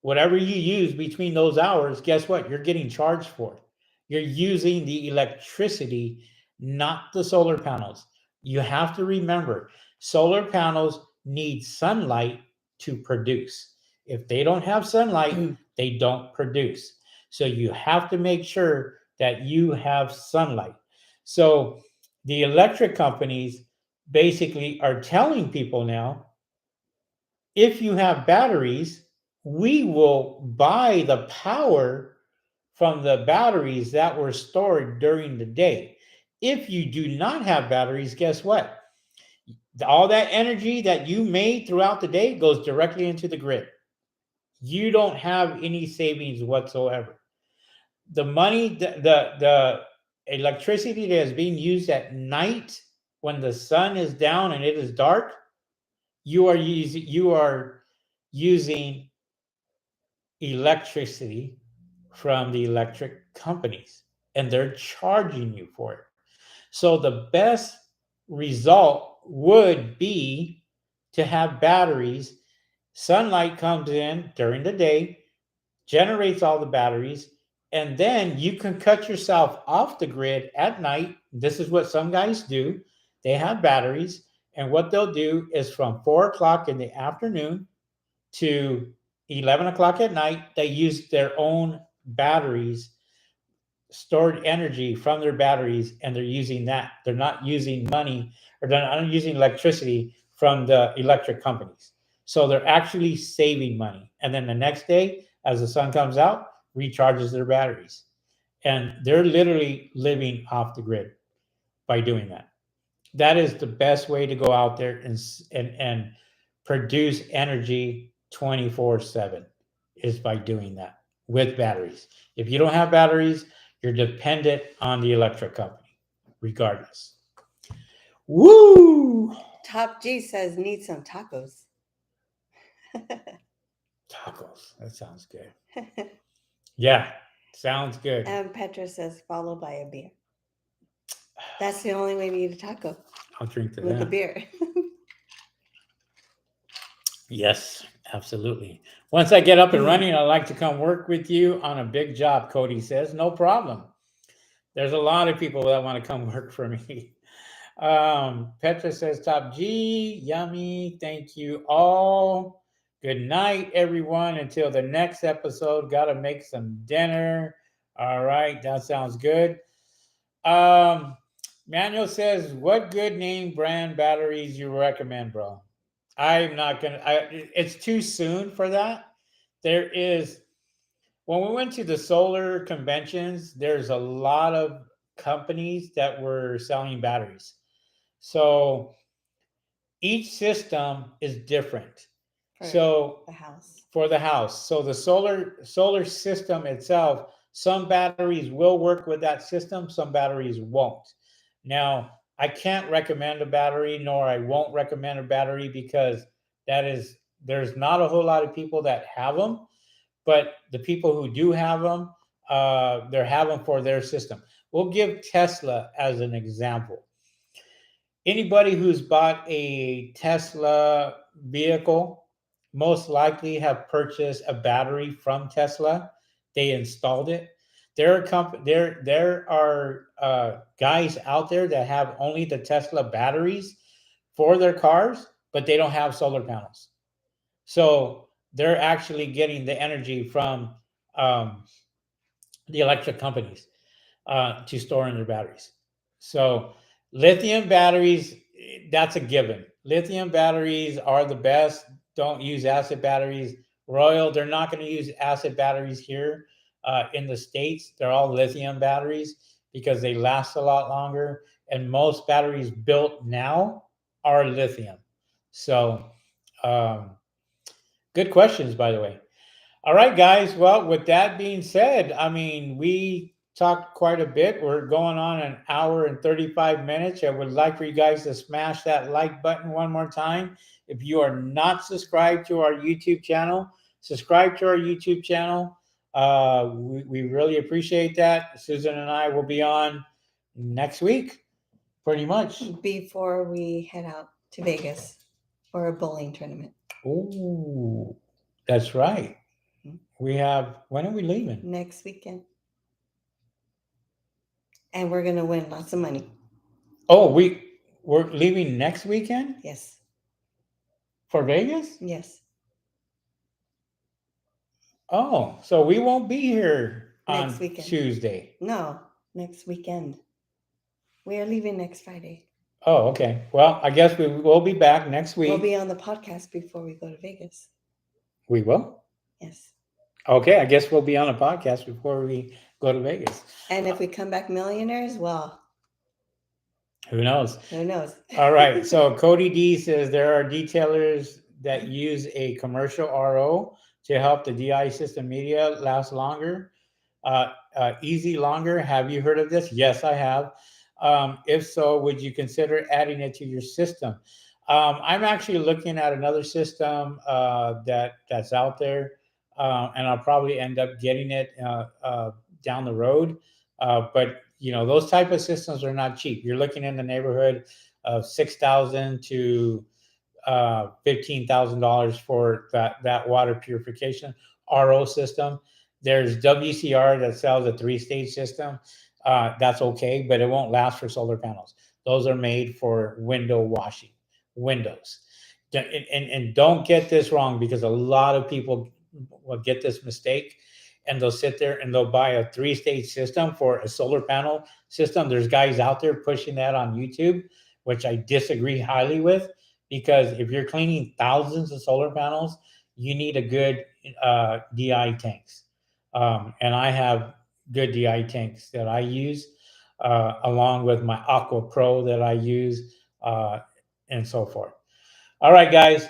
whatever you use between those hours, guess what? You're getting charged for it. You're using the electricity, not the solar panels. You have to remember, solar panels need sunlight to produce. If they don't have sunlight, they don't produce. So you have to make sure that you have sunlight. So the electric companies basically are telling people now, if you have batteries, we will buy the power from the batteries that were stored during the day. If you do not have batteries, guess what? All that energy that you made throughout the day goes directly into the grid. You don't have any savings whatsoever. The money, the electricity that is being used at night when the sun is down and it is dark, you are using electricity from the electric companies, and they're charging you for it. So the best result would be to have batteries. Sunlight comes in during the day, generates all the batteries, and then you can cut yourself off the grid at night. This is what some guys do. They have batteries, and what they'll do is from 4 o'clock in the afternoon to 11 o'clock at night, they use their own batteries, stored energy from their batteries, and they're using that. They're not using money, or they're not using electricity from the electric companies. So they're actually saving money. And then the next day, as the sun comes out, recharges their batteries. And they're literally living off the grid by doing that. That is the best way to go out there and produce energy 24/7, is by doing that with batteries. If you don't have batteries, you're dependent on the electric company, regardless. Woo! Top G says need some tacos. Tacos. That sounds good. Yeah, sounds good. And Petra says followed by a beer. That's the only way to eat a taco, I'll drink to with a that. beer. Yes, absolutely. Once I get up and running, I'd like to come work with you on a big job, Cody says. No problem. There's a lot of people that want to come work for me. Petra says, Top G, yummy. Thank you all. Good night, everyone. Until the next episode, got to make some dinner. All right, that sounds good. Manuel says, what good name brand batteries you recommend, bro? I'm not going to, it's too soon for that. There is, when we went to the solar conventions, there's a lot of companies that were selling batteries. So each system is different. So the house. For the house. So the solar system itself, some batteries will work with that system, some batteries won't. Now, I can't recommend a battery, nor I won't recommend a battery, because there's not a whole lot of people that have them, but the people who do have them, they have them for their system. We'll give Tesla as an example. Anybody who's bought a Tesla vehicle most likely have purchased a battery from Tesla. They installed it. There are guys out there that have only the Tesla batteries for their cars, but they don't have solar panels. So they're actually getting the energy from the electric companies. to store in their batteries. So lithium batteries, that's a given. Lithium batteries are the best. Don't use acid batteries. Royal, they're not going to use acid batteries here in the States. They're all lithium batteries because they last a lot longer. And most batteries built now are lithium. So, um, good questions, by the way. All right, guys. Well, with that being said, I mean, we talked quite a bit. We're going on an hour and 35 minutes. I would like for you guys to smash that like button one more time. If you are not subscribed to our YouTube channel, subscribe to our YouTube channel. We really appreciate that. Susan and I will be on next week, pretty much. Before we head out to Vegas for a bowling tournament. Ooh, that's right. We have, when are we leaving? Next weekend. And we're going to win lots of money. Oh, we're leaving next weekend Yes. for Vegas? Yes. Oh, so we won't be here Next on weekend. Tuesday. No, next weekend. We are leaving next Friday. Oh, okay. Well, I guess we will be back next week. We'll be on the podcast before we go to Vegas. We will? Yes. Okay, I guess we'll be on a podcast before we go to Vegas. And if we come back millionaires, well, who knows? Who knows? All right. So Cody D says there are detailers that use a commercial RO to help the DI system media last longer. Easy longer. Have you heard of this? Yes, I have. If so, would you consider adding it to your system? I'm actually looking at another system that's out there, and I'll probably end up getting it down the road. But you know, those type of systems are not cheap. You're looking in the neighborhood of $6,000 to $15,000 for that water purification RO system. There's WCR that sells a 3-stage system. That's okay, but it won't last for solar panels. Those are made for window washing, windows. And don't get this wrong, because a lot of people will get this mistake, and they'll sit there and they'll buy a 3-stage system for a solar panel system. There's guys out there pushing that on YouTube, which I disagree highly with, because if you're cleaning thousands of solar panels, you need a good DI tanks. And I have good DI tanks that I use, along with my AquaPro that I use, and so forth. All right, guys.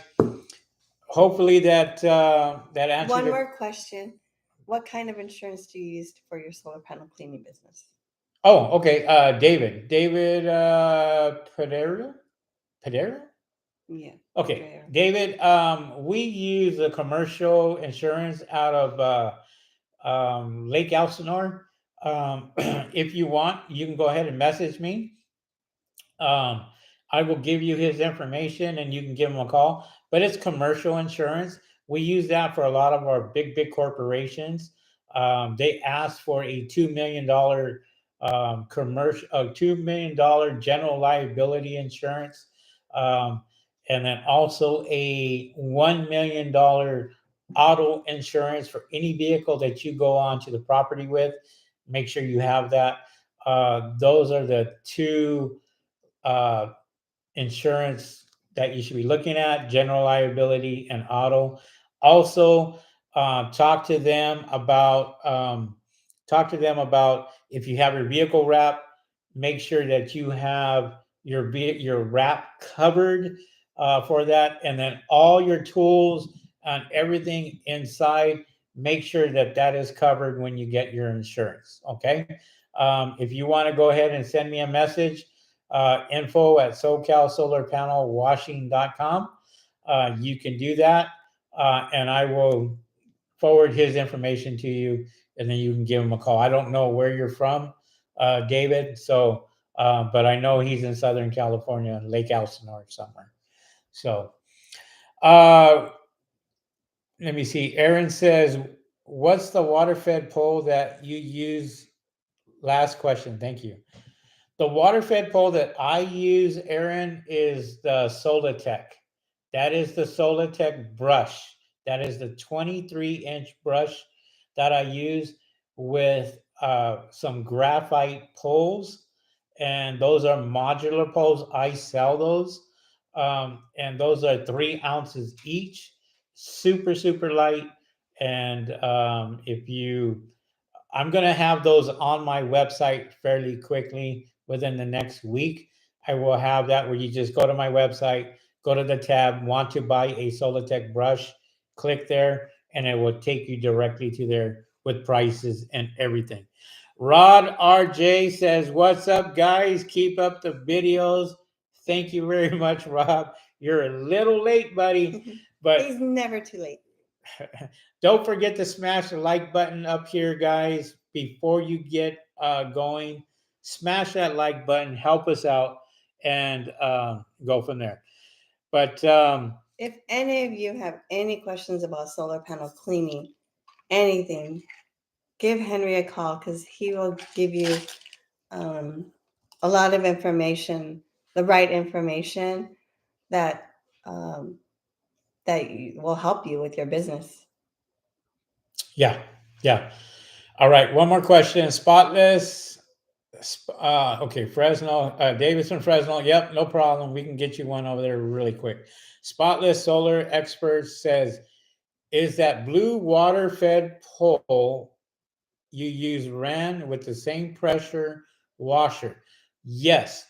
Hopefully that answered. One more question. What kind of insurance do you use for your solar panel cleaning business? Oh, okay. David Padera? Yeah. Okay, David. We use a commercial insurance out of Lake Elsinore. If you want, you can go ahead and message me. I will give you his information and you can give him a call. But it's commercial insurance. We use that for a lot of our big corporations. They ask for a $2 million commercial, $2 million general liability insurance, and then also a $1 million auto insurance for any vehicle that you go onto the property with. Make sure you have that. Those are the two insurance that you should be looking at: general liability and auto. Also, talk to them about if you have your vehicle wrap, make sure that you have your wrap covered for that, and then all your tools and everything inside, make sure that that is covered when you get your insurance. Okay. If you want to go ahead and send me a message, info at SoCalSolarPanelWashing.com. You can do that, and I will forward his information to you, and then you can give him a call. I don't know where you're from, David, so but I know he's in Southern California, Lake Elsinore somewhere. So let me see. Aaron says, what's the water-fed pole that you use? Last question. Thank you. The water-fed pole that I use, Aaron, is the Solitech. That is the Solitech brush. That is the 23-inch brush that I use with some graphite poles, and those are modular poles. I sell those, and those are 3 ounces each, super, super light. And I'm going to have those on my website fairly quickly within the next week. I will have that where you just go to my website, go to the tab, want to buy a Solitech brush, click there, and it will take you directly to there with prices and everything. Rod RJ says, "What's up, guys? Keep up the videos." Thank you very much, Rob. You're a little late, buddy, but he's never too late. don't forget to smash the like button up here, guys, before you get going. Smash that like button, help us out, and go from there. But if any of you have any questions about solar panel cleaning, anything, give Henry a call, because he will give you a lot of information, the right information that will help you with your business. yeah. All right, one more question. Spotless. Okay, Fresno. Davis from Fresno. Yep, no problem. We can get you one over there really quick. Spotless Solar Expert says, "Is that blue water-fed pole you use ran with the same pressure washer?" Yes,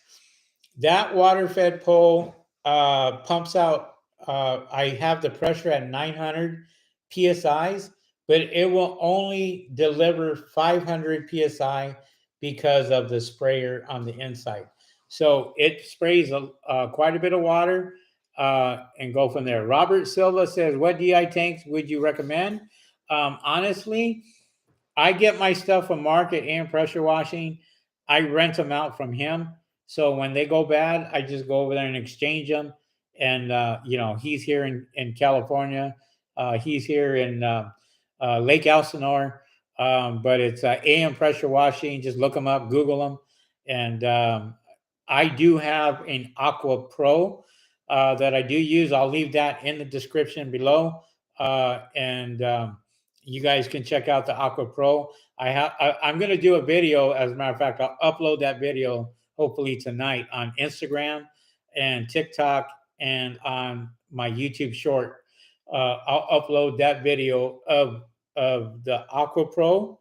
that water-fed pole pumps out. I have the pressure at 900 psi's, but it will only deliver 500 psi because of the sprayer on the inside. So it sprays quite a bit of water and go from there. Robert Silva says, "What DI tanks would you recommend?" Honestly, I get my stuff from Mark at AM Pressure Washing. I rent them out from him. So when they go bad, I just go over there and exchange them. And, he's here in California. He's here in Lake Elsinore. But it's AM Pressure Washing. Just look them up, Google them. And I do have an AquaPro that I do use. I'll leave that in the description below. You guys can check out the AquaPro. I'm going to do a video. As a matter of fact, I'll upload that video hopefully tonight on Instagram and TikTok and on my YouTube short. I'll upload that video of the AquaPro,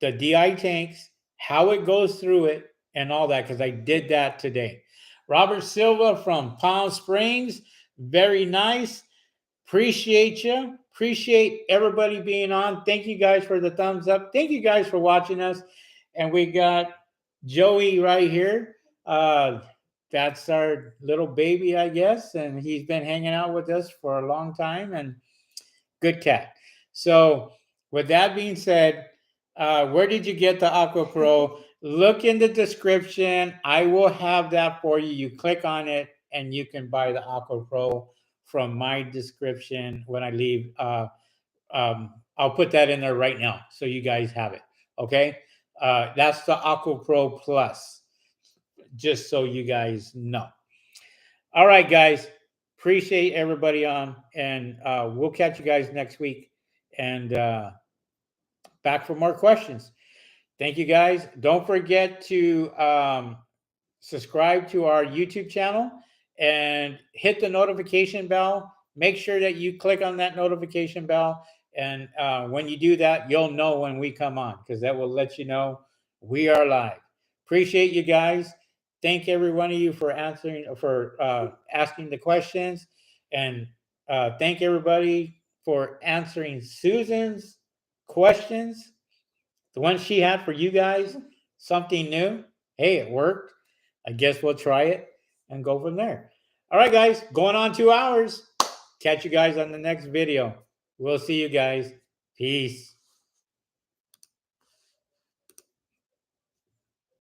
the DI tanks, how it goes through it, and all that, because I did that today. Robert Silva from Palm Springs, very nice. Appreciate you. Appreciate everybody being on. Thank you guys for the thumbs up. Thank you guys for watching us. And we got Joey right here. That's our little baby, I guess. And he's been hanging out with us for a long time. And good cat. So with that being said, where did you get the AquaPro? Look in the description. I will have that for you. You click on it and you can buy the AquaPro from my description when I leave. I'll put that in there right now so you guys have it. Okay. That's the AquaPro Plus, just so you guys know. All right, guys. Appreciate everybody on, and we'll catch you guys next week and back for more questions. Thank you, guys. Don't forget to subscribe to our YouTube channel and hit the notification bell. Make sure that you click on that notification bell. And when you do that, you'll know when we come on, because that will let you know we are live. Appreciate you guys. Thank every one of you for asking the questions. And thank everybody for answering Susan's questions. The one she had for you guys, something new. Hey, it worked. I guess we'll try it and go from there. All right, guys, going on 2 hours. Catch you guys on the next video. We'll see you guys. Peace.